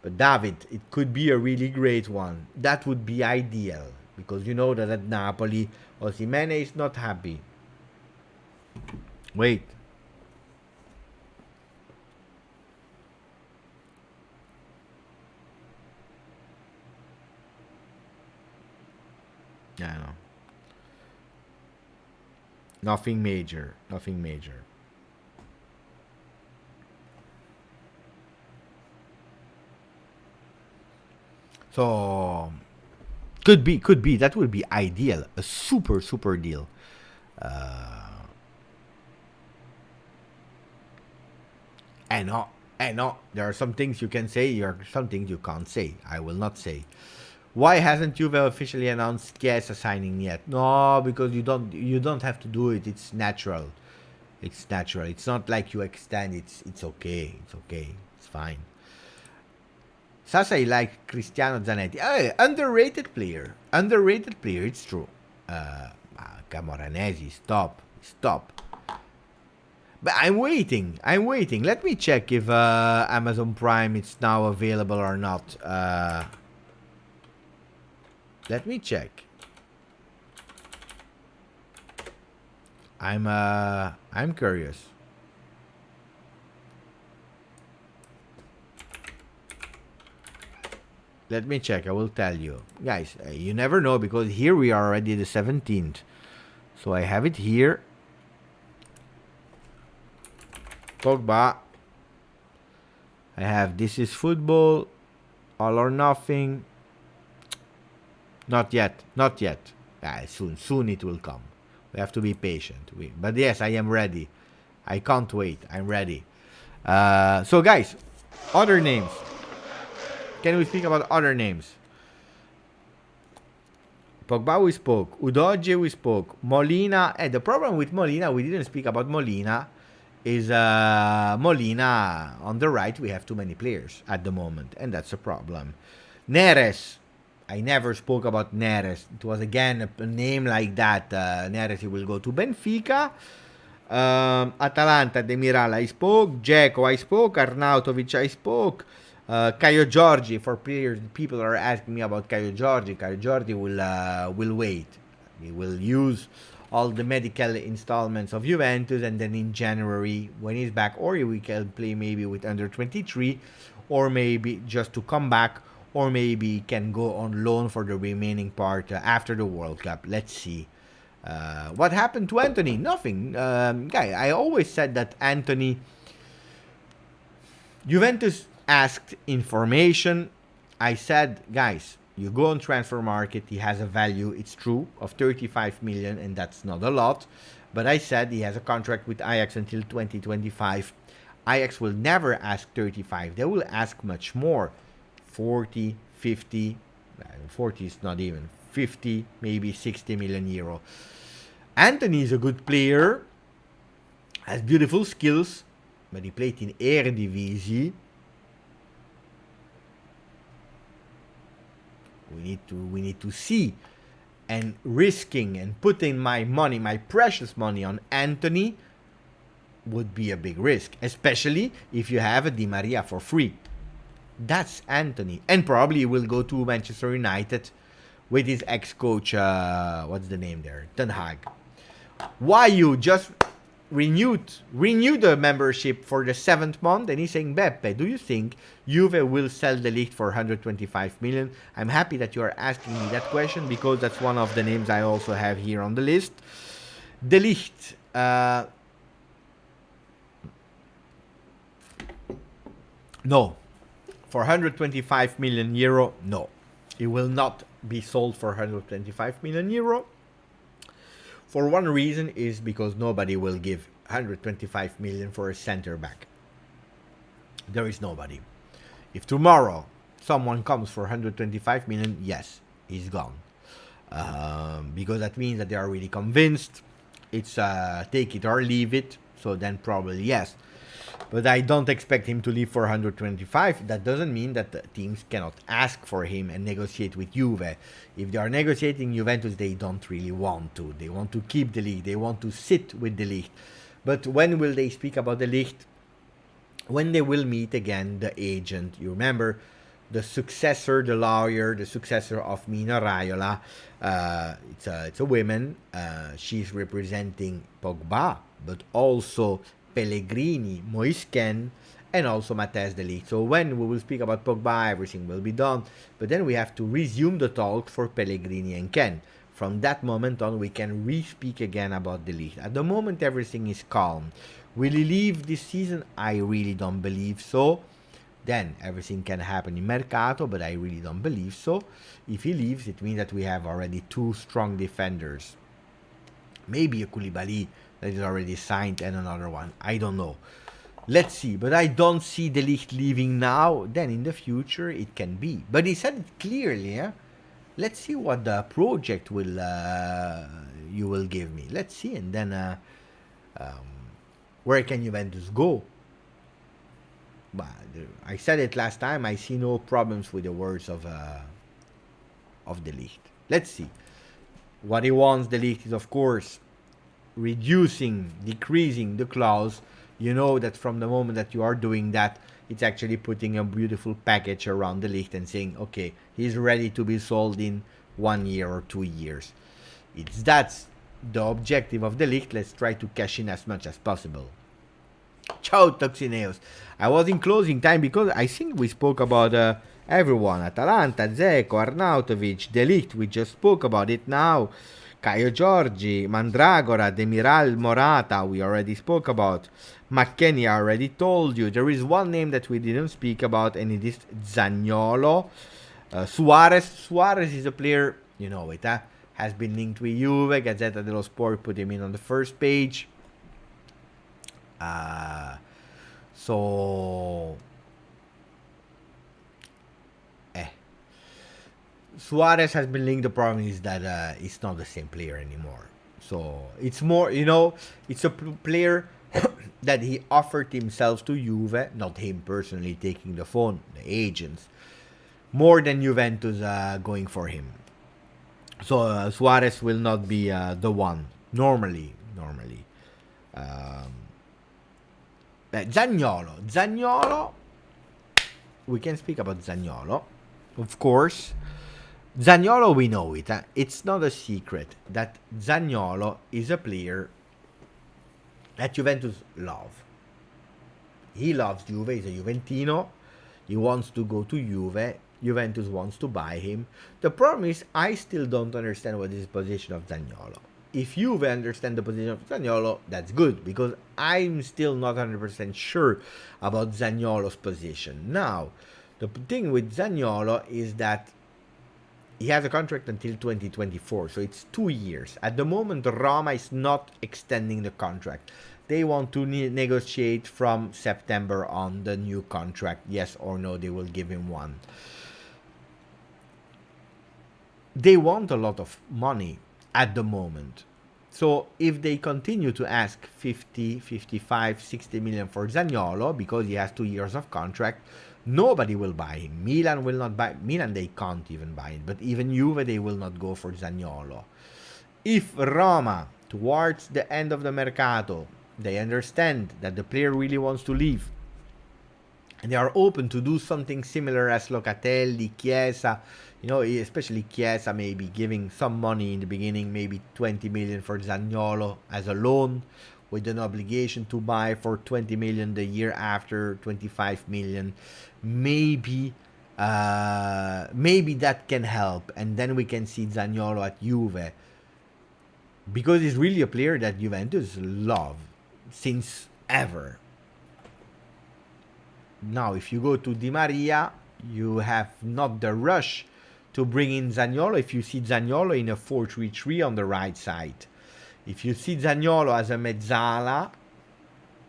But David, it could be a really great one. That would be ideal. Because you know that at Napoli, Osimhen is not happy. Wait. Yeah, no. Nothing major. Nothing major. So could be that would be ideal, a super deal. And no, there are some things you can say, there are some things you can't say. I will not say. Why hasn't Juve officially announced Chiesa signing yet? No, because you don't have to do it. It's natural. It's natural. It's not like you extend. It's okay. It's okay. It's fine. Sasai like Cristiano Zanetti. Hey, underrated player. Underrated player. It's true. Camoranesi, stop. But I'm waiting. Let me check if Amazon Prime is now available or not. Let me check. I'm curious. Let me check. I will tell you. Guys, you never know because here we are already the 17th. So I have it here. Pogba. I have This Is Football. All or Nothing. Not yet. Soon it will come. We have to be patient. But yes, I am ready. I can't wait. I'm ready. So guys, other names. Can we speak about other names? Pogba we spoke. Udogie we spoke. Molina. The problem with Molina, we didn't speak about Molina, is Molina on the right. We have too many players at the moment, and that's a problem. Neres. I never spoke about Neres. It was again a name like that. Neres will go to Benfica. Atalanta, Demiral I spoke. Dzeko I spoke. Arnautovic I spoke. Caio Giorgi, for players, people are asking me about Caio Giorgi. Caio Giorgi will wait. He will use all the medical installments of Juventus, and then in January, when he's back, or we can play maybe with under 23, or maybe just to come back, or maybe can go on loan for the remaining part after the World Cup. Let's see. What happened to Anthony? Nothing. I always said that Anthony, Juventus asked information. I said, guys, you go on transfer market, he has a value, it's true, of 35 million, and that's not a lot. But I said he has a contract with Ajax until 2025. Ajax will never ask 35. They will ask much more. 40, 50, 40 is not even, 50, maybe 60 million euro. Antony is a good player, has beautiful skills, but he played in Eredivisie. We need to see, and risking and putting my money, my precious money on Antony would be a big risk, especially if you have a Di Maria for free. That's Antony, and probably he will go to Manchester United with his ex-coach, what's the name there, Ten Hag. Why you just renew the membership for the 7th month? And he's saying, Beppe, do you think Juve will sell the Ligt for 125 million? I'm happy that you are asking me that question, because that's one of the names I also have here on the list. The Ligt, no. For 125 million euro, no. It will not be sold for 125 million euro. For one reason, is because nobody will give 125 million for a center back. There is nobody. If tomorrow someone comes for 125 million, yes, he's gone. Because that means that they are really convinced. It's take it or leave it. So then probably yes. But I don't expect him to leave for 125. That doesn't mean that the teams cannot ask for him and negotiate with Juve. If they are negotiating Juventus, they don't really want to. They want to keep the Ligt. They want to sit with the Ligt. But when will they speak about the Ligt? When they will meet again the agent. You remember the successor, the lawyer, the successor of Mina Raiola. It's a woman. She's representing Pogba, but also Pellegrini, Moisken, and also Matthijs de Ligt. So when we will speak about Pogba, everything will be done. But then we have to resume the talk for Pellegrini and Ken. From that moment on, we can re-speak again about de Ligt. At the moment, everything is calm. Will he leave this season? I really don't believe so. Then everything can happen in Mercato, but I really don't believe so. If he leaves, it means that we have already 2 strong defenders. Maybe a Koulibaly that is already signed and another one. I don't know. Let's see. But I don't see de Ligt leaving now. Then in the future it can be. But he said it clearly. Let's see what the project will you will give me. Let's see. And then where can Juventus go? But I said it last time. I see no problems with the words of de Ligt. Let's see. What he wants, de Ligt, is of course decreasing the clause. You know that from the moment that you are doing that, it's actually putting a beautiful package around de Ligt and saying, okay, he's ready to be sold in 1 year or 2 years. That's the objective of de Ligt. Let's try to cash in as much as possible. Ciao Toxineos. I was in closing time because I think we spoke about everyone. Atalanta, Dzeko, Arnautovic, de Ligt, we just spoke about it now. Caio Giorgi, Mandragora, Demiral, Morata, we already spoke about. McKennie, I already told you. There is one name that we didn't speak about, and it is Zaniolo. Suarez. Suarez is a player, you know it, has been linked with Juve. Gazzetta dello Sport put him in on the first page. Suarez has been linked. The problem is that it's not the same player anymore. So it's more, it's a player that he offered himself to Juve, not him personally taking the phone, the agents, more than Juventus going for him. So Suarez will not be the one normally. Zaniolo, we can speak about Zaniolo, of course. Zaniolo, we know it. It's not a secret that Zaniolo is a player that Juventus love. He loves Juve. He's a Juventino. He wants to go to Juve. Juventus wants to buy him. The problem is, I still don't understand what is the position of Zaniolo. If Juve understand the position of Zaniolo, that's good, because I'm still not 100% sure about Zaniolo's position. Now, the thing with Zaniolo is that he has a contract until 2024, so it's 2 years. At the moment, Roma is not extending the contract. They want to negotiate from September on the new contract. Yes or no, they will give him one. They want a lot of money at the moment. So if they continue to ask 50, 55, 60 million for Zaniolo because he has 2 years of contract, nobody will buy him. Milan will not buy. Milan, they can't even buy it. But even Juve, they will not go for Zaniolo. If Roma, towards the end of the Mercato, they understand that the player really wants to leave, and they are open to do something similar as Locatelli, Chiesa, especially Chiesa, maybe giving some money in the beginning, maybe 20 million for Zaniolo as a loan, with an obligation to buy for 20 million the year after, 25 million. Maybe that can help, and then we can see Zaniolo at Juve, because he's really a player that Juventus love since ever. Now, if you go to Di Maria, you have not the rush to bring in Zaniolo if you see Zaniolo in a 4-3-3 on the right side. If you see Zaniolo as a mezzala,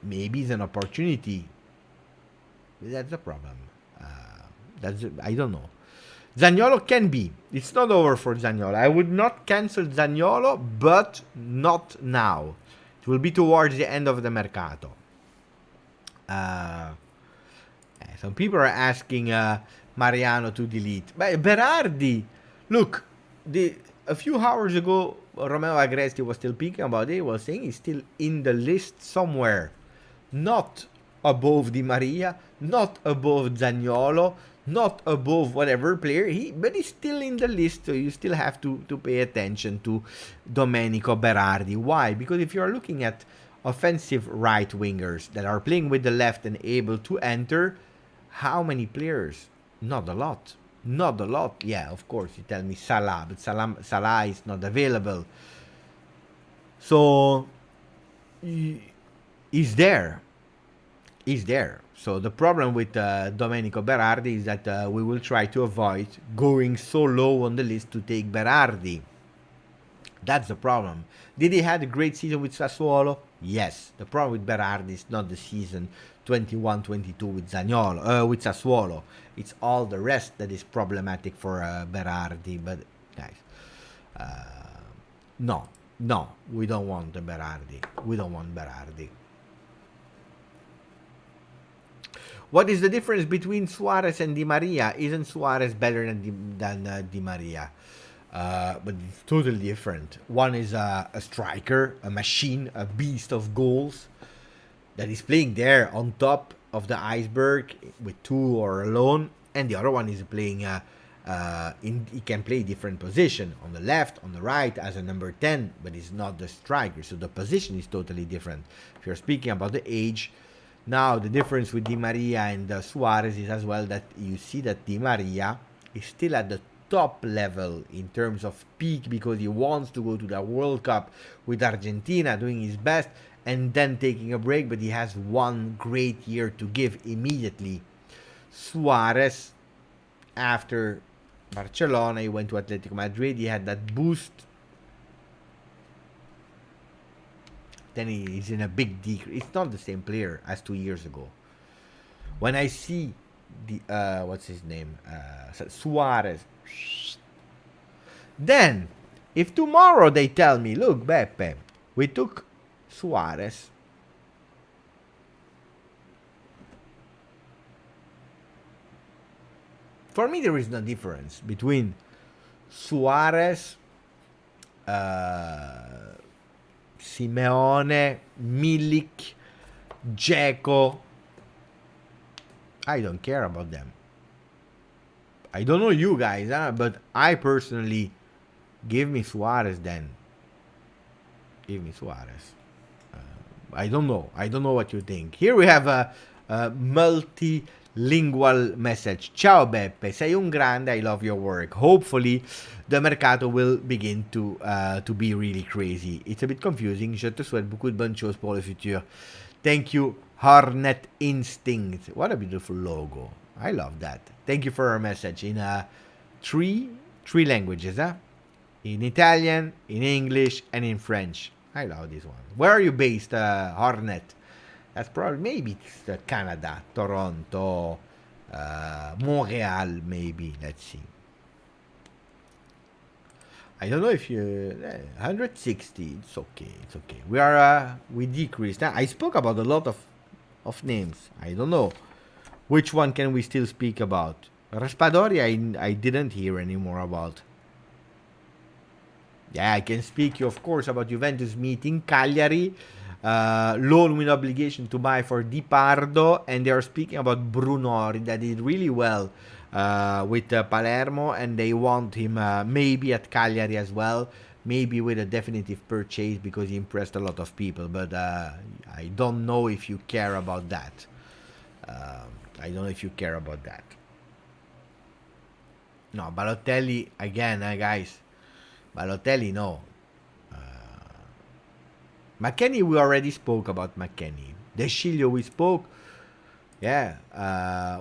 maybe it's an opportunity. That's a problem. I don't know. Zaniolo can be. It's not over for Zaniolo. I would not cancel Zaniolo, but not now. It will be towards the end of the Mercato. Some people are asking Mariano to delete. But Berardi, look, a few hours ago, Romeo Agresti was still speaking about it. He was saying he's still in the list somewhere. Not above Di Maria, not above Zaniolo, not above whatever player, but he's still in the list, so you still have to pay attention to Domenico Berardi. Why? Because if you're looking at offensive right wingers that are playing with the left and able to enter, how many players? Not a lot. Not a lot. Yeah, of course, you tell me Salah, but Salah is not available. So, he's there. He's there. So the problem with Domenico Berardi is that we will try to avoid going so low on the list to take Berardi. That's the problem. Did he have a great season with Sassuolo? Yes. The problem with Berardi is not the season 21-22 with Zaniolo, with Sassuolo. It's all the rest that is problematic for Berardi. But guys, no, we don't want the Berardi. We don't want Berardi. What is the difference between Suarez and Di Maria? Isn't Suarez better than Di Maria? But it's totally different. One is a striker, a machine, a beast of goals that is playing there on top of the iceberg with two or alone, and the other one is playing he can play different position on the left, on the right as a number 10, but he's not the striker, so the position is totally different. If you're speaking about the age, now the difference with Di Maria and Suarez is as well that you see that Di Maria is still at the top level in terms of peak, because he wants to go to the World Cup with Argentina, doing his best and then taking a break, but he has one great year to give immediately. Suarez, after Barcelona, he went to Atletico Madrid, he had that boost, then he's in a big decrease. It's not the same player as 2 years ago. When I see the what's his name, Suarez, then if tomorrow they tell me, look, Beppe, we took Suarez, for me there is no difference between Suarez, Simeone, Milik, Dzeko. I don't care about them. I don't know you guys, but I personally, give me Suarez then. Give me Suarez. I don't know. I don't know what you think. Here we have a multilingual message. Ciao Beppe, sei un grande, I love your work. Hopefully the Mercato will begin to be really crazy. It's a bit confusing. Je te souhaite beaucoup de bonnes choses pour le futur. Thank you, Hornet Instinct. What a beautiful logo. I love that. Thank you for our message in three languages, in Italian, in English, and in French. I love this one. Where are you based, Hornet? That's probably, maybe it's Canada, Toronto, Montreal, maybe. Let's see. I don't know if you 160. It's okay. It's okay. We decreased. Now, I spoke about a lot of names. I don't know which one can we still speak about. Raspadori, I didn't hear anymore about. Yeah, I can speak, of course, about Juventus meeting Cagliari. Loan with obligation to buy for Di Pardo, and they are speaking about Brunori that did really well with Palermo, and they want him maybe at Cagliari as well, maybe with a definitive purchase because he impressed a lot of people, but I don't know if you care about that. I don't know if you care about that. No, Balotelli, again, guys. Balotelli, no. McKennie, we already spoke about McKennie. De Sciglio, we spoke. Yeah.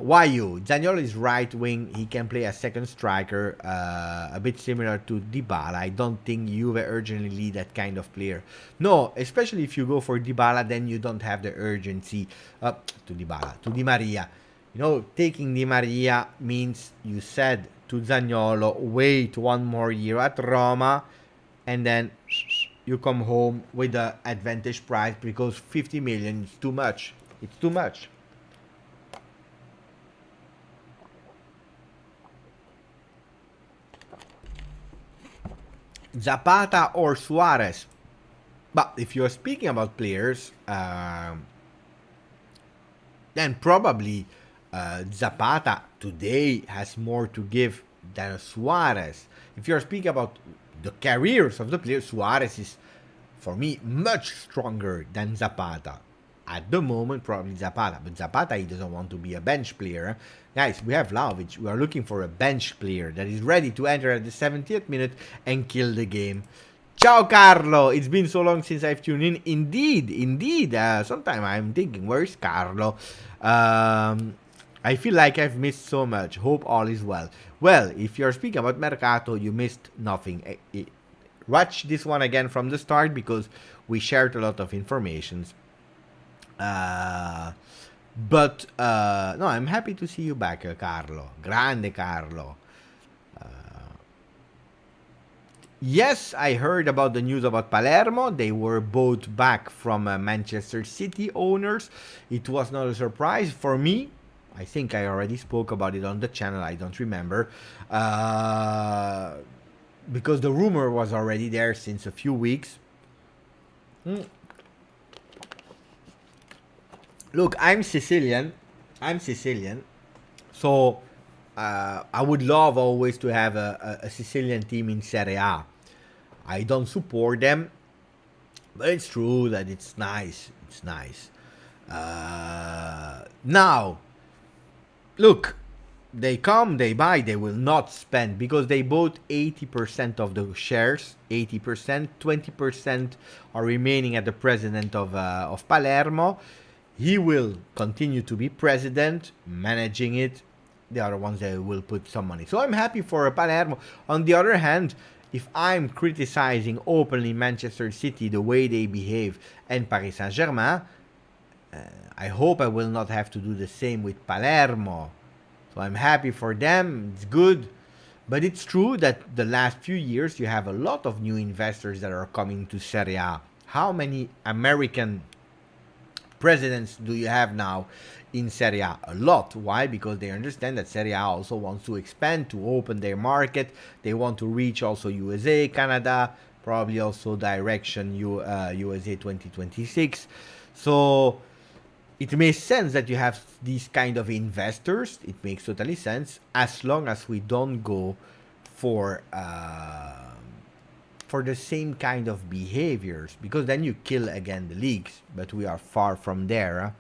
Wayu. Zaniolo is right wing. He can play a second striker. A bit similar to Dybala. I don't think Juve urgently need that kind of player. No, especially if you go for Dybala, then you don't have the urgency. To Dybala. To Di Maria. You know, taking Di Maria means you said to Zaniolo, wait one more year at Roma, and then you come home with the advantage price because 50 million is too much. It's too much. Zapata or Suarez? But if you're speaking about players, then probably Zapata today has more to give than Suarez. If you're speaking about the careers of the players, Suarez is, for me, much stronger than Zapata. At the moment, probably Zapata. But Zapata, he doesn't want to be a bench player. Guys, we have Vlahovic. We are looking for a bench player that is ready to enter at the 70th minute and kill the game. Ciao, Carlo. It's been so long since I've tuned in. Indeed. Sometimes I'm thinking, where's Carlo? I feel like I've missed so much. Hope all is well. Well, if you're speaking about Mercato, you missed nothing. Watch this one again from the start because we shared a lot of information. No, I'm happy to see you back, Carlo. Grande Carlo. Yes, I heard about the news about Palermo. They were both back from Manchester City owners. It was not a surprise for me. I think I already spoke about it on the channel. I don't remember. Because the rumor was already there since a few weeks. Look, I'm Sicilian. So I would love always to have a Sicilian team in Serie A. I don't support them, but it's true that it's nice. It's nice. Now, look, they come, they buy, they will not spend because they bought 80% of the shares. 80%, 20% are remaining at the president of Palermo. He will continue to be president, managing it. The other ones, they will put some money. So I'm happy for Palermo. On the other hand, if I'm criticizing openly Manchester City, the way they behave, and Paris Saint-Germain, I hope I will not have to do the same with Palermo. So I'm happy for them. It's good. But it's true that the last few years, you have a lot of new investors that are coming to Serie A. How many American presidents do you have now in Serie A? A lot. Why? Because they understand that Serie A also wants to expand, to open their market. They want to reach also USA, Canada, probably also direction USA 2026. So it makes sense that you have these kind of investors. It makes totally sense as long as we don't go for the same kind of behaviors, because then you kill again the leagues. But we are far from there.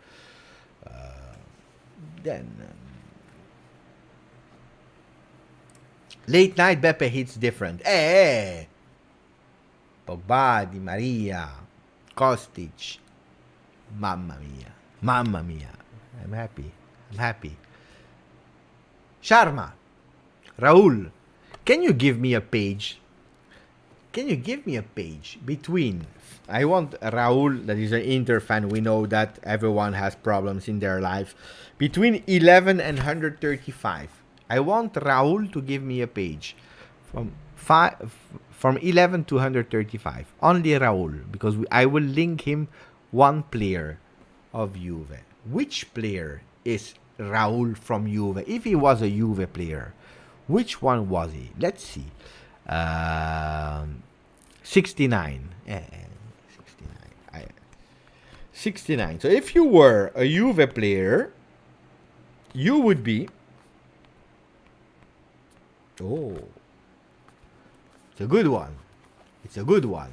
Late night Beppe hits different. Pogba, Di Maria, Kostic. Mamma mia. I'm happy. Sharma, Raul, can you give me a page? Between, I want Raul, that is an Inter fan, we know that everyone has problems in their life, between 11 and 135. I want Raul to give me a page from from 11 to 135. Only Raul, because I will link him one player of Juve. Which player is Raul from Juve? If he was a Juve player, which one was he? Let's see. 69. 69. 69. So if you were a Juve player, you would be... Oh. It's a good one. It's a good one.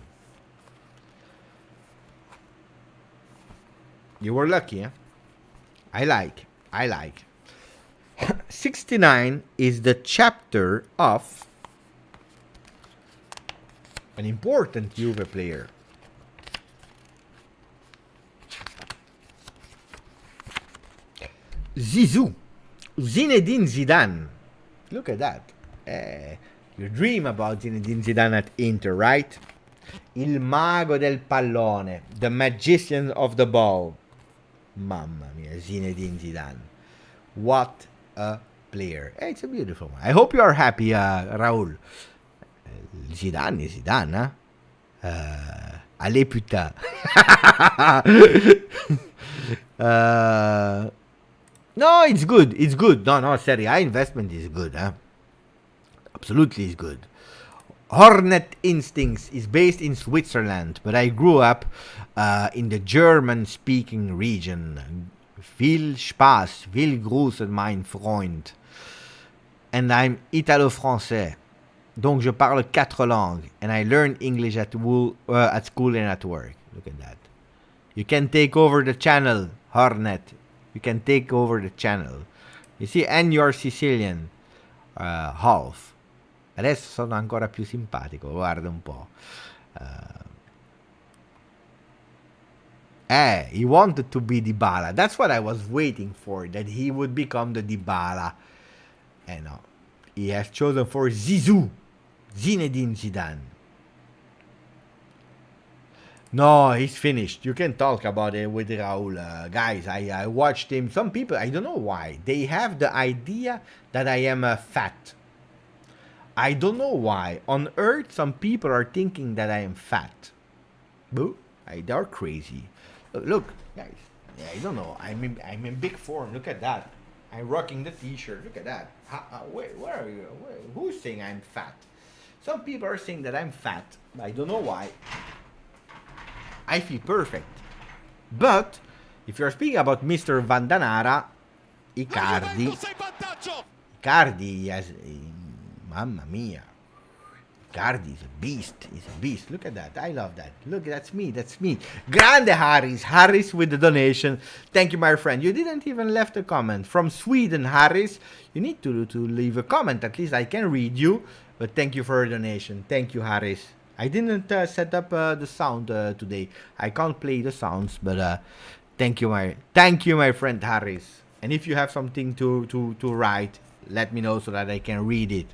You were lucky, eh? I like. 69 is the chapter of an important Juve player. Zizou. Zinedine Zidane. Look at that. You dream about Zinedine Zidane at Inter, right? Il mago del pallone. The magician of the ball. Mamma mia, Zinedine Zidane. What a player. It's a beautiful one. I hope you are happy, Raul. Zidane is Zidane, huh? Allez putain. No, it's good. It's good. No, Serie A investment is good, huh? Absolutely is good. Hornet Instincts is based in Switzerland, but I grew up in the German-speaking region. Viel Spaß, viel Grüße, mein Freund. And I'm Italo-Français. Donc je parle 4 langues, and I learn English at school and at work. Look at that. You can take over the channel, Hornet. You can take over the channel. You see, and you're Sicilian. Half. Adesso sono ancora più simpatico, guarda un po'. He wanted to be Dybala. That's what I was waiting for, that he would become the Dybala. And no, he has chosen for Zizou. Zinedine Zidane. No, he's finished. You can talk about it with Raul. Guys, I watched him. Some people, I don't know why, they have the idea that I am fat. I don't know why. On earth, some people are thinking that I am fat. Boo. They're crazy. Look, guys. Yeah, I don't know. I'm in big form. Look at that. I'm rocking the t-shirt. Look at that. Where are you? Who's saying I'm fat? Some people are saying that I'm fat. I don't know why. I feel perfect. But if you're speaking about Mr. Vandanara, Icardi has... Mamma mia. Icardi is a beast. He's a beast. Look at that. I love that. Look, that's me. Grande Harris. Harris with the donation. Thank you, my friend. You didn't even left a comment. From Sweden, Harris. You need to leave a comment. At least I can read you. But thank you for a donation. Thank you, Harris. I didn't set up the sound today. I can't play the sounds. But thank you, my friend Harris. And if you have something to write, let me know so that I can read it.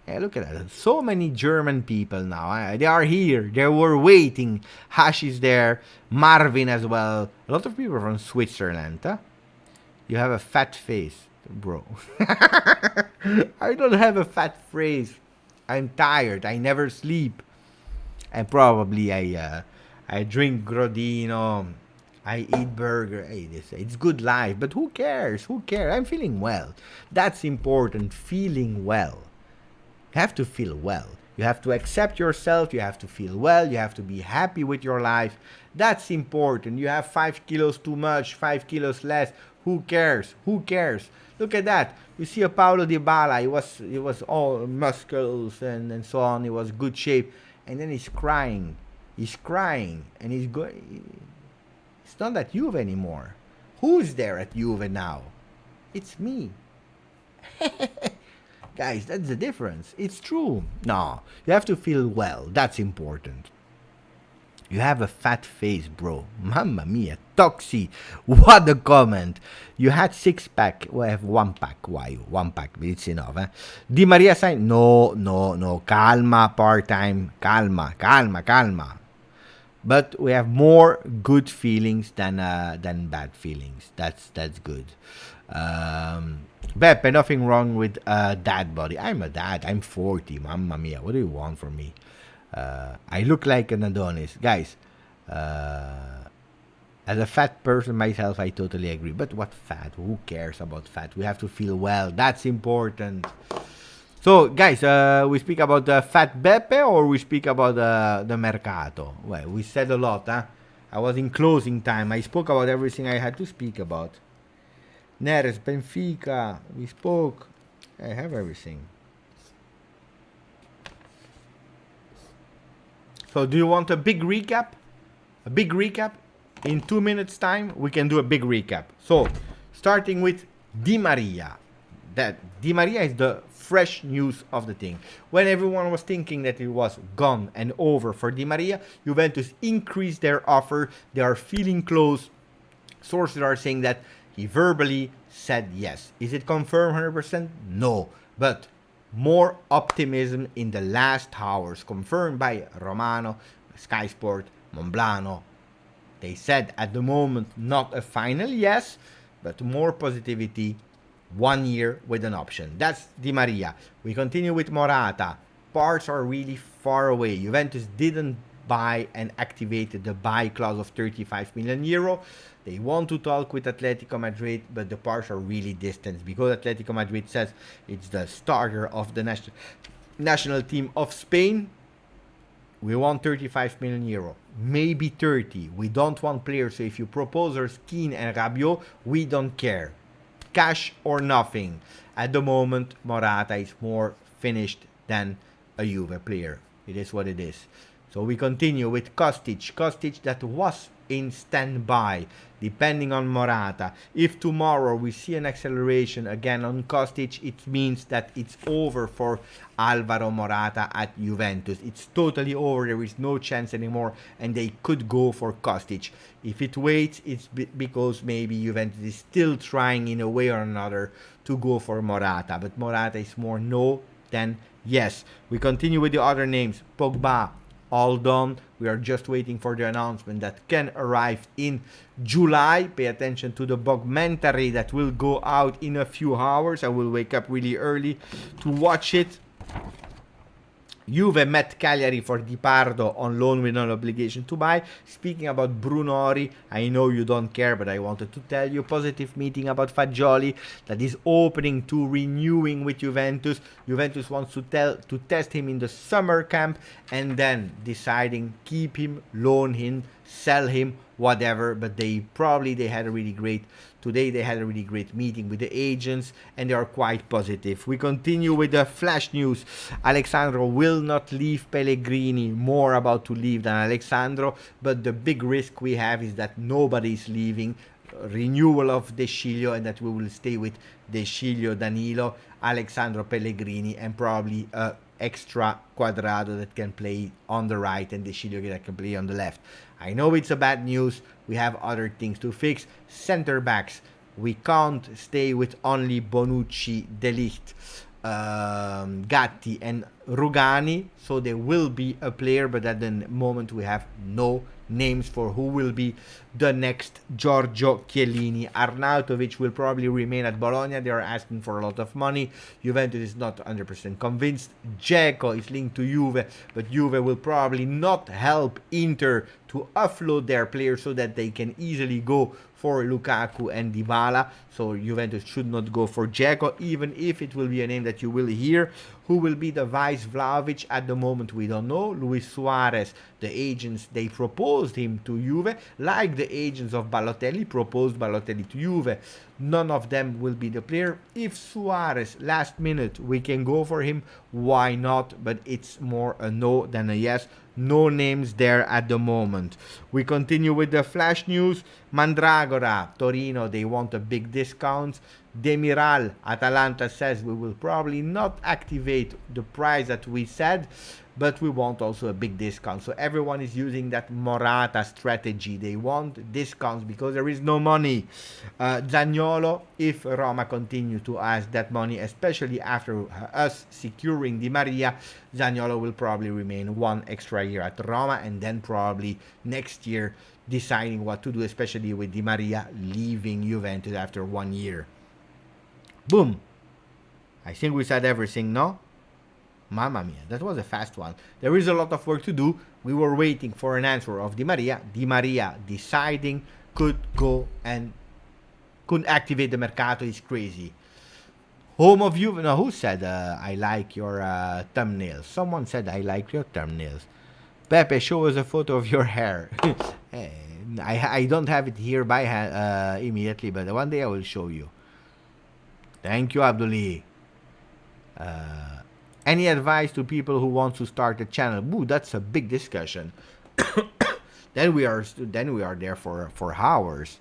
Hey, look at that. So many German people now. They are here. They were waiting. Hash is there. Marvin as well. A lot of people from Switzerland. Huh? You have a fat face, bro. I don't have a fat face. I'm tired. I never sleep. And probably I drink Grodino. I eat burger. Hey, it's good life. But who cares? I'm feeling well. That's important. Feeling well. You have to feel well. You have to accept yourself. You have to feel well. You have to be happy with your life. That's important. You have 5 kilos too much, 5 kilos less. Who cares? Look at that. You see a Paulo Dybala. He was all muscles and so on. He was good shape. And then he's crying. And he's going... It's not at Juve anymore. Who's there at Juve now? It's me. Guys, that's the difference. It's true. No, you have to feel well. That's important. You have a fat face, bro. Mamma mia. Toxi. What a comment. You had 6-pack. Well, I have 1-pack. Why? 1-pack. It's enough, eh? Di Maria sign? No. Calma, part-time. Calma. But we have more good feelings than bad feelings. That's good. Beppe, nothing wrong with dad body. I'm a dad. I'm 40. Mamma mia. What do you want from me? I look like an Adonis. Guys, as a fat person myself, I totally agree. But what fat? Who cares about fat? We have to feel well. That's important. So, guys, we speak about the Fat Beppe or we speak about the Mercato? Well, we said a lot, huh? I was in closing time. I spoke about everything I had to speak about. Neres, Benfica, we spoke. I have everything. So, do you want a big recap? A big recap? In 2 minutes time, we can do a big recap. So, starting with Di Maria. That Di Maria is the fresh news of the thing. When everyone was thinking that it was gone and over for Di Maria, Juventus increased their offer. They are feeling close. Sources are saying that he verbally said yes. Is it confirmed 100%? No. But more optimism in the last hours, confirmed by Romano, Sky Sport, Monblano. They said at the moment not a final yes, but more positivity. 1 year with an option. That's Di Maria. We continue with Morata. Parts are really far away. Juventus didn't buy and activated the buy clause of 35 million euro. They want to talk with Atletico Madrid, but the parts are really distant because Atletico Madrid says it's the starter of the national team of Spain. We want 35 million euro, maybe 30. We don't want players. So if you propose Keane and Rabiot, we don't care. Cash or nothing. At the moment, Morata is more finished than a Juve player. It is what it is. So we continue with Kostic. Kostic that was in standby, depending on Morata. If tomorrow we see an acceleration again on Kostic, it means that it's over for Alvaro Morata at Juventus. It's totally over. There is no chance anymore, and they could go for Kostic. If it waits, it's because maybe Juventus is still trying in a way or another to go for Morata. But Morata is more no than yes. We continue with the other names. Pogba, all done. We are just waiting for the announcement that can arrive in July. Pay attention to the documentary that will go out in a few hours. I will wake up really early to watch it. Juve met Cagliari for Di Pardo on loan with no obligation to buy. Speaking about Brunori, I know you don't care, but I wanted to tell you positive meeting about Fagioli that is opening to renewing with Juventus. Juventus wants to test him in the summer camp and then deciding keep him, loan him, sell him, whatever. But they had a really great today. They had a really great meeting with the agents and they are quite positive. We continue with the flash news. Alexandro will not leave Pellegrini. More about to leave than Alexandro, but the big risk we have is that nobody is leaving. Renewal of De Sciglio and that we will stay with De Sciglio, Danilo, Alexandro, Pellegrini, and probably extra Cuadrado that can play on the right and De Sciglio that can play on the left. I know it's a bad news. We have other things to fix. Center backs. We can't stay with only Bonucci, De Ligt, Gatti and Rugani. So there will be a player, but at the moment we have no names for who will be the next Giorgio Chiellini. Arnautovic will probably remain at Bologna. They are asking for a lot of money. Juventus is not 100% convinced. Dzeko is linked to Juve, but Juve will probably not help Inter to offload their players so that they can easily go for Lukaku and Dybala. So Juventus should not go for Dzeko, even if it will be a name that you will hear. Who will be the vice Vlahovic? At the moment we don't know. Luis Suarez, the agents, they proposed him to Juve, like the agents of Balotelli proposed Balotelli to Juve. None of them will be the player. If Suarez last minute we can go for him, why not? But it's more a no than a yes. No names there at the moment. We continue with the flash news. Mandragora, Torino, they want a big discount. Demiral, Atalanta says we will probably not activate the price that we said, but we want also a big discount. So everyone is using that Morata strategy. They want discounts because there is no money. Zaniolo, if Roma continue to ask that money, especially after us securing Di Maria, Zaniolo will probably remain one extra year at Roma and then probably next year deciding what to do, especially with Di Maria leaving Juventus after 1 year. Boom. I think we said everything, no? Mamma mia, that was a fast one. There is a lot of work to do. We were waiting for an answer of Di Maria. Di Maria deciding could go and couldn't activate the Mercato is crazy. Home of Juve. No, who said I like your thumbnails? Someone said I like your thumbnails. Pepe, show us a photo of your hair. Eh, I don't have it here by hand immediately, but one day I will show you. Thank you, Abduli. Any advice to people who want to start a channel? Ooh, that's a big discussion. then we are there for hours.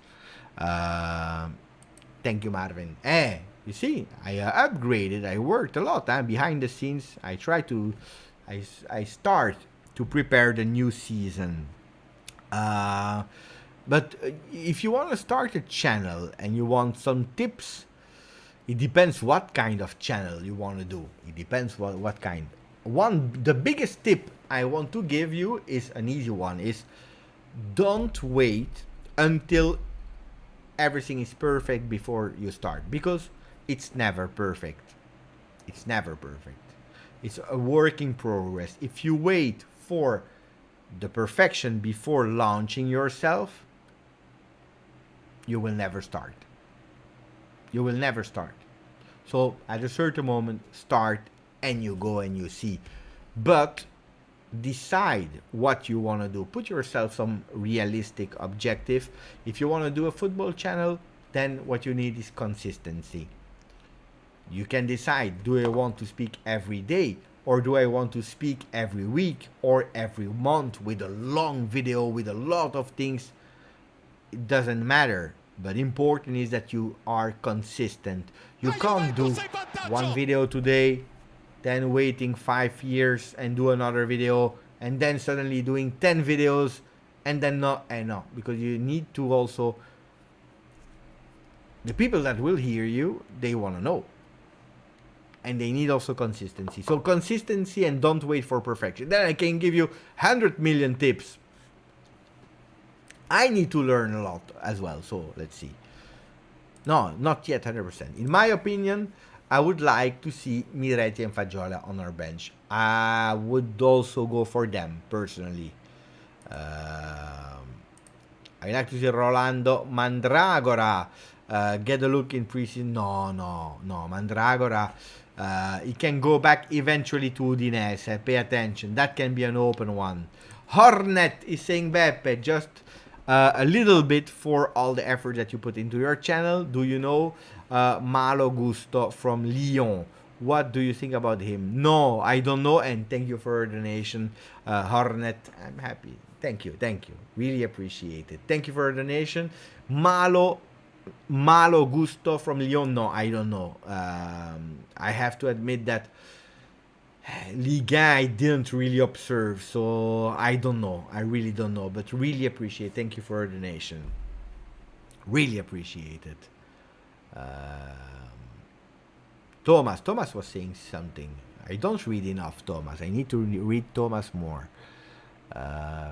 Thank you, Marvin. You see, I upgraded. I worked a lot behind the scenes. I start to prepare the new season. But if you want to start a channel and you want some tips, it depends what kind of channel you want to do. It depends what kind. The biggest tip I want to give you is an easy one. Is don't wait until everything is perfect before you start, because it's never perfect. It's never perfect. It's a work in progress. If you wait for the perfection before launching yourself, you will never start. You will never start. So at a certain moment, start and you go and you see. But decide what you want to do. Put yourself some realistic objective. If you want to do a football channel, then what you need is consistency. You can decide, do I want to speak every day, or do I want to speak every week or every month with a long video with a lot of things? It doesn't matter, but important is that you are consistent. You can't do one video today, then waiting 5 years and do another video, and then suddenly doing 10 videos and then no, because you need to also, the people that will hear you, they want to know. And they need also consistency. So consistency, and don't wait for perfection. Then I can give you 100 million tips. I need to learn a lot as well. So let's see. No, not yet 100%. In my opinion, I would like to see Miretti and Fagioli on our bench. I would also go for them personally. I like to see Rolando Mandragora get a look in preseason. No, Mandragora. He can go back eventually to Udinese. Pay attention. That can be an open one. Hornet is saying, Beppe, just a little bit for all the effort that you put into your channel. Do you know Malo Gusto from Lyon? What do you think about him? No, I don't know. And thank you for the donation, Hornet. I'm happy. Thank you. Really appreciate it. Thank you for the donation. Malo Gusto from Lyon. No, I don't know. I have to admit that Liga I didn't really observe, so I don't know. I really don't know, but really appreciate. Thank you for the donation. Really appreciate it. Thomas was saying something. I don't read enough, Thomas. I need to read Thomas more.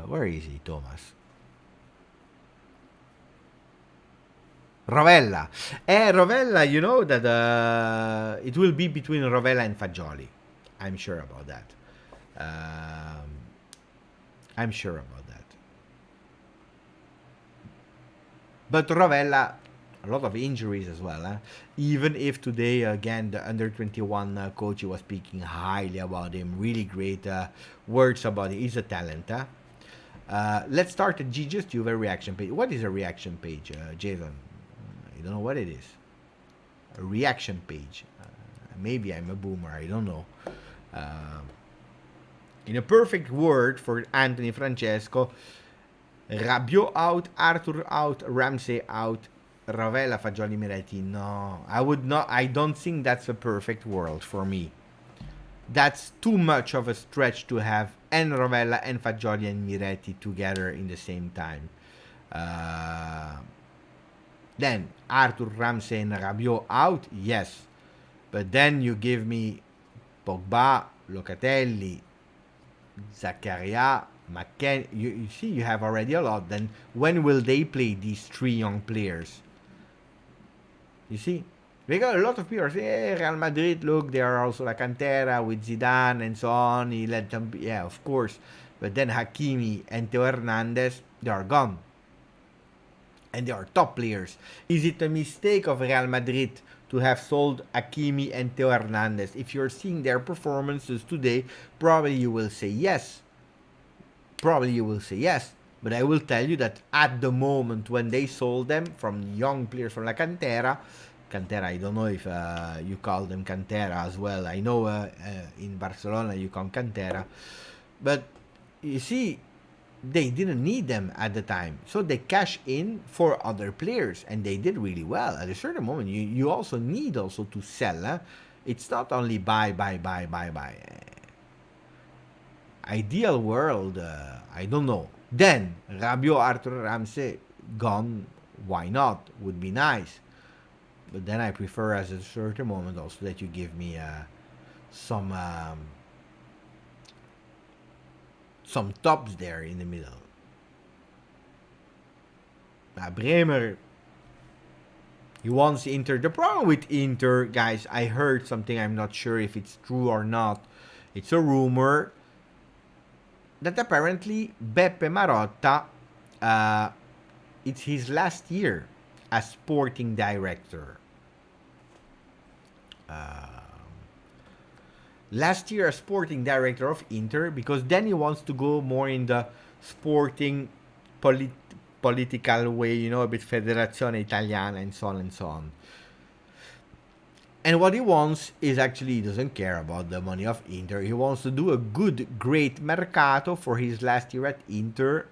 Where is he, Thomas? Rovella. Rovella, you know that it will be between Rovella and Fagioli. I'm sure about that. But Rovella, a lot of injuries as well. Even if today, again, the under-21 coach was speaking highly about him. Really great words about him. He's a talent. Let's start a GJustjuve reaction page. What is a reaction page, Jason? I don't know what it is. A reaction page. Maybe I'm a boomer. I don't know. In a perfect word for Anthony Francesco, Rabiot out, Arthur out, Ramsey out, Rovella, Fagioli, Miretti. No, I would not. I don't think that's a perfect world for me. That's too much of a stretch to have and Rovella and Fagioli and Miretti together in the same time. Then Arthur, Ramsey, and Rabiot out, yes. But then you give me Pogba, Locatelli, Zakaria, McKennie. You see, you have already a lot. Then when will they play these three young players? You see? Because a lot of people are saying, hey, Real Madrid, look, they are also like Cantera with Zidane and so on. He let them, yeah, of course. But then Hakimi and Theo Hernandez, they are gone. And they are top players. Is it a mistake of Real Madrid to have sold Hakimi and Theo Hernandez? If you're seeing their performances today, probably you will say yes. Probably you will say yes. But I will tell you that at the moment when they sold them from young players from La Cantera, Cantera, I don't know if you call them Cantera as well. I know in Barcelona you call Cantera. But you see, they didn't need them at the time. So they cash in for other players and they did really well. At a certain moment, you also need also to sell. Huh? It's not only buy. Ideal world, I don't know. Then Rabiot, Arthur Ramsey gone. Why not? Would be nice. But then I prefer at a certain moment also that you give me some some tops there in the middle. Bremer, he wants Inter. The problem with Inter, guys, I heard something. I'm not sure if it's true or not. It's a rumor that apparently Beppe Marotta, it's his last year as sporting director. Last year as sporting director of Inter, because then he wants to go more in the sporting political way, you know, a bit Federazione Italiana and so on and so on. And what he wants is actually, he doesn't care about the money of Inter. He wants to do a good, great Mercato for his last year at Inter,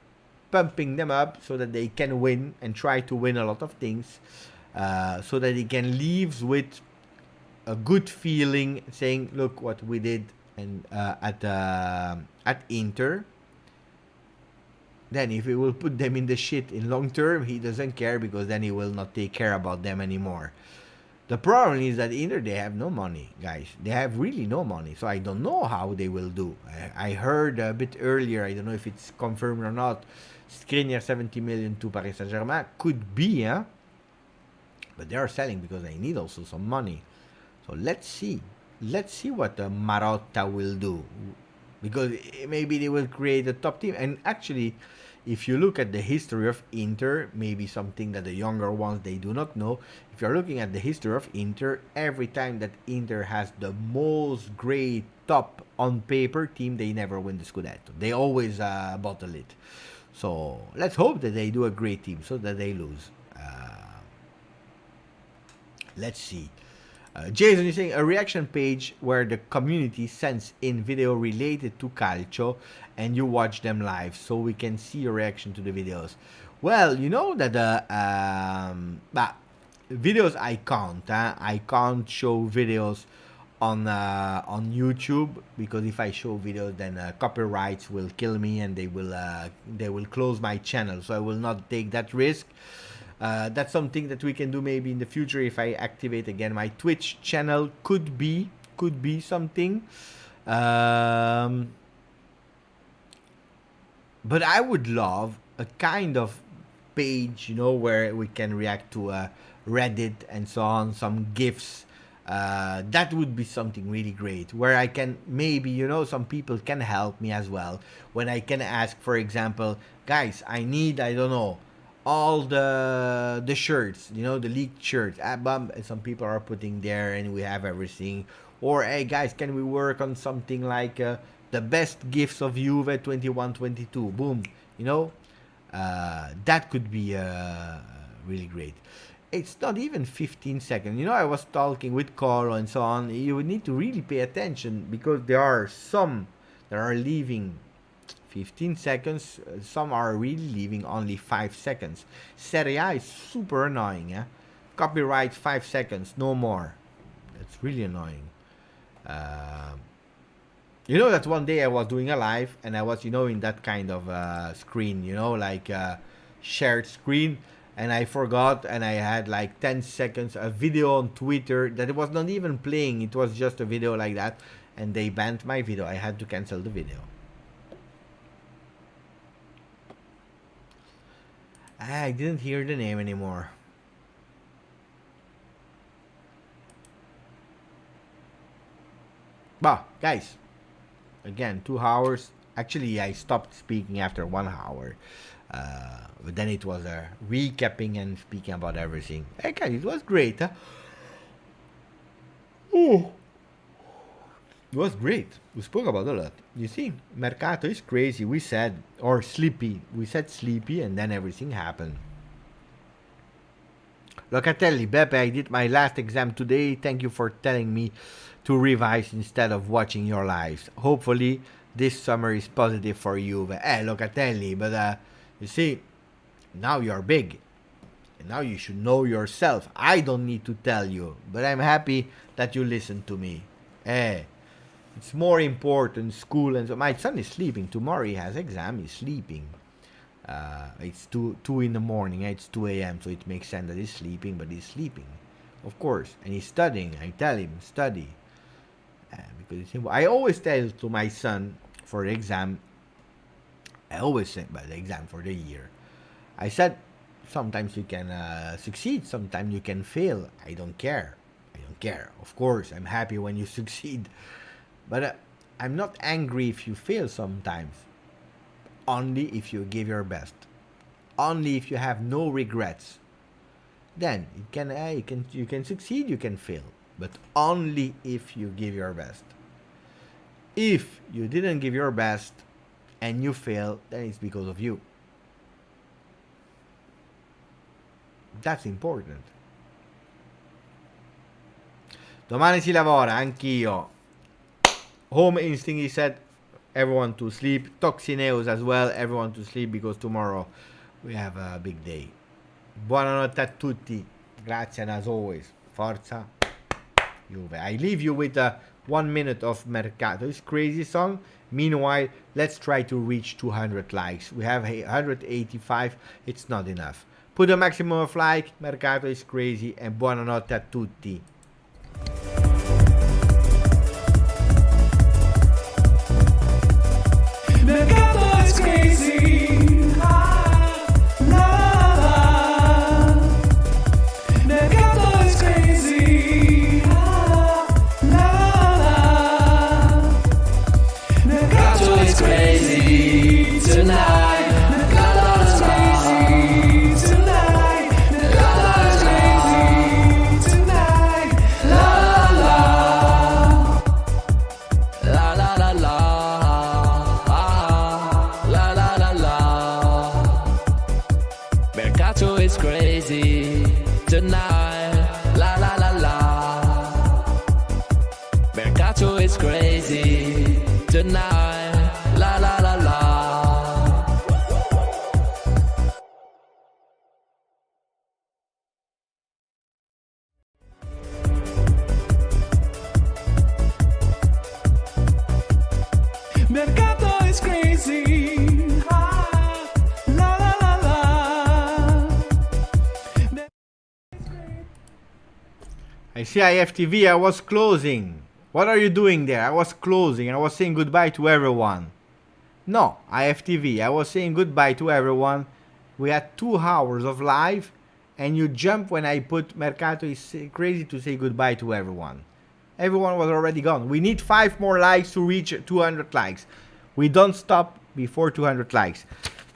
pumping them up so that they can win and try to win a lot of things, so that he can leave with a good feeling, saying, "Look what we did," and at Inter. Then, if he will put them in the shit in long term, he doesn't care because then he will not take care about them anymore. The problem is that Inter, they have no money, guys. They have really no money. So I don't know how they will do. I heard a bit earlier, I don't know if it's confirmed or not, Skriniar 70 million to Paris Saint-Germain. Could be, huh? But they are selling because they need also some money. So let's see. Let's see what Marotta will do. Because maybe they will create a top team. And actually, if you look at the history of Inter, maybe something that the younger ones, they do not know. If you're looking at the history of Inter, every time that Inter has the most great top on paper team, they never win the Scudetto. They always bottle it. So let's hope that they do a great team so that they lose. Let's see. Jason is saying a reaction page where the community sends in video related to Calcio and you watch them live so we can see your reaction to the videos. Well, you know that videos I can't. I can't show videos on YouTube because if I show videos, then copyrights will kill me and they will close my channel. So I will not take that risk. That's something that we can do maybe in the future if I activate again my Twitch channel. Could be something. But I would love a kind of page, you know, where we can react to Reddit and so on, some GIFs. That would be something really great where I can maybe, you know, some people can help me as well. When I can ask, for example, guys, I need, I don't know, all the shirts, you know, the leaked shirts. Some people are putting there and we have everything. Or, hey guys, can we work on something like the best gifts of Juve 21-22? Boom, you know, that could be really great. It's not even 15 seconds. You know, I was talking with Coro and so on. You would need to really pay attention because there are some that are leaving 15 seconds. Some are really leaving only 5 seconds. Serie A is super annoying. Eh? Copyright 5 seconds, no more. That's really annoying. You know that one day I was doing a live and I was, you know, in that kind of screen, you know, like shared screen. And I forgot and I had like 10 seconds a video on Twitter that it was not even playing. It was just a video like that. And they banned my video. I had to cancel the video. I didn't hear the name anymore. Guys, again, 2 hours. Actually, I stopped speaking after 1 hour. But then it was recapping and speaking about everything. Hey, guys, it was great. Huh? Oh. It was great. We spoke about a lot. You see, Mercato is crazy. We said, or sleepy. We said sleepy, and then everything happened. Locatelli, Beppe, I did my last exam today. Thank you for telling me to revise instead of watching your lives. Hopefully, this summer is positive for you. Locatelli, but you see, now you're big. And now you should know yourself. I don't need to tell you, but I'm happy that you listen to me. It's more important, school and so. My son is sleeping. Tomorrow he has exam. He's sleeping. It's 2 in the morning. It's 2 a.m. So it makes sense that he's sleeping, but he's sleeping, of course. And he's studying. I tell him study because it's I always tell to my son for the exam. I always say about the exam for the year. I said sometimes you can succeed, sometimes you can fail. I don't care. Of course, I'm happy when you succeed. But I'm not angry if you fail sometimes. Only if you give your best. Only if you have no regrets. Then you can succeed, you can fail. But only if you give your best. If you didn't give your best and you fail, then it's because of you. That's important. Domani si lavora, anch'io. Home instinct, he said, everyone to sleep. Toxineus as well, everyone to sleep because tomorrow we have a big day. Buonanotte a tutti. Grazie, and as always, forza Juve. I leave you with 1 minute of Mercato. It's crazy song. Meanwhile, let's try to reach 200 likes. We have 185. It's not enough. Put a maximum of like. Mercato is crazy. And buonanotte a tutti. Mercato is crazy. La la la. Mercato is crazy. La la la. Mercato is crazy tonight. Mercato is crazy tonight. Mercato is crazy tonight. La la la. La la la la. Mercato is crazy tonight. La la la la. Mercato is crazy tonight. La la la la. Mercato is crazy. La la la la. I see IFTV, I was closing. What are you doing there? I was closing. I was saying goodbye to everyone. No, IFTV, I was saying goodbye to everyone. We had 2 hours of live, and you jump when I put Mercato is crazy to say goodbye to everyone. Everyone was already gone. We need 5 more likes to reach 200 likes. We don't stop before 200 likes.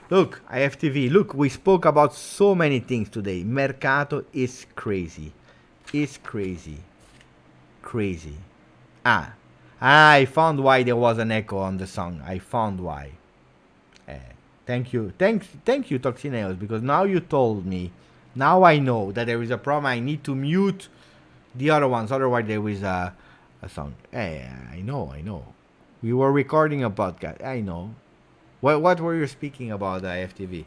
Look, IFTV, look, we spoke about so many things today. Mercato is crazy. Is crazy. Crazy. I found why there was an echo on the song. I found why. Thank you. Thank you, Toxineos, because now you told me. Now I know that there is a problem. I need to mute the other ones. Otherwise, there is a song. I know. We were recording a podcast. I know. What were you speaking about, FTV?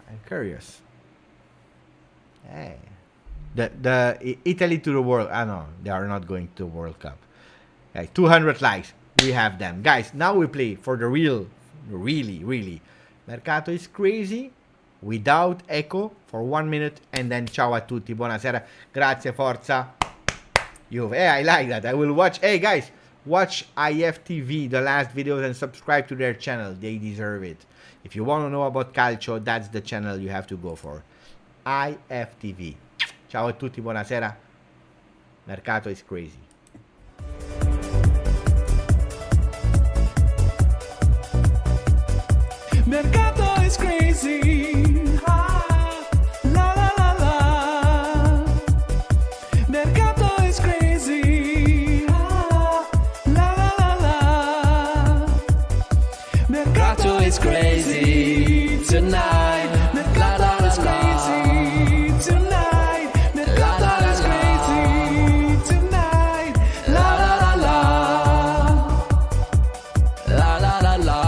I'm curious. The Italy to the World. No, they are not going to the World Cup. 200 likes. We have them. Guys, now we play for the real, really. Mercato is crazy. Without echo for 1 minute. And then ciao a tutti. Buonasera. Grazie, forza Juve. I like that. I will watch. Hey, guys. Watch IFTV, the last videos, and subscribe to their channel. They deserve it. If you want to know about calcio, that's the channel you have to go for. IFTV. Ciao a tutti, buonasera. Mercato is crazy. Mercato is crazy. Ah, la la la la. Mercato is crazy. Ah, la la la la. Mercato is crazy tonight. Mercato is crazy tonight. Mercato is crazy tonight. La la la la. La la la la.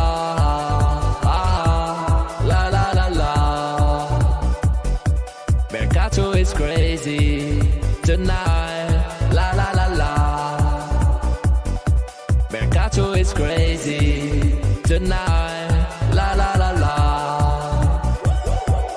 La la la la. Mercato is crazy tonight. La la la la. Mercato is crazy tonight.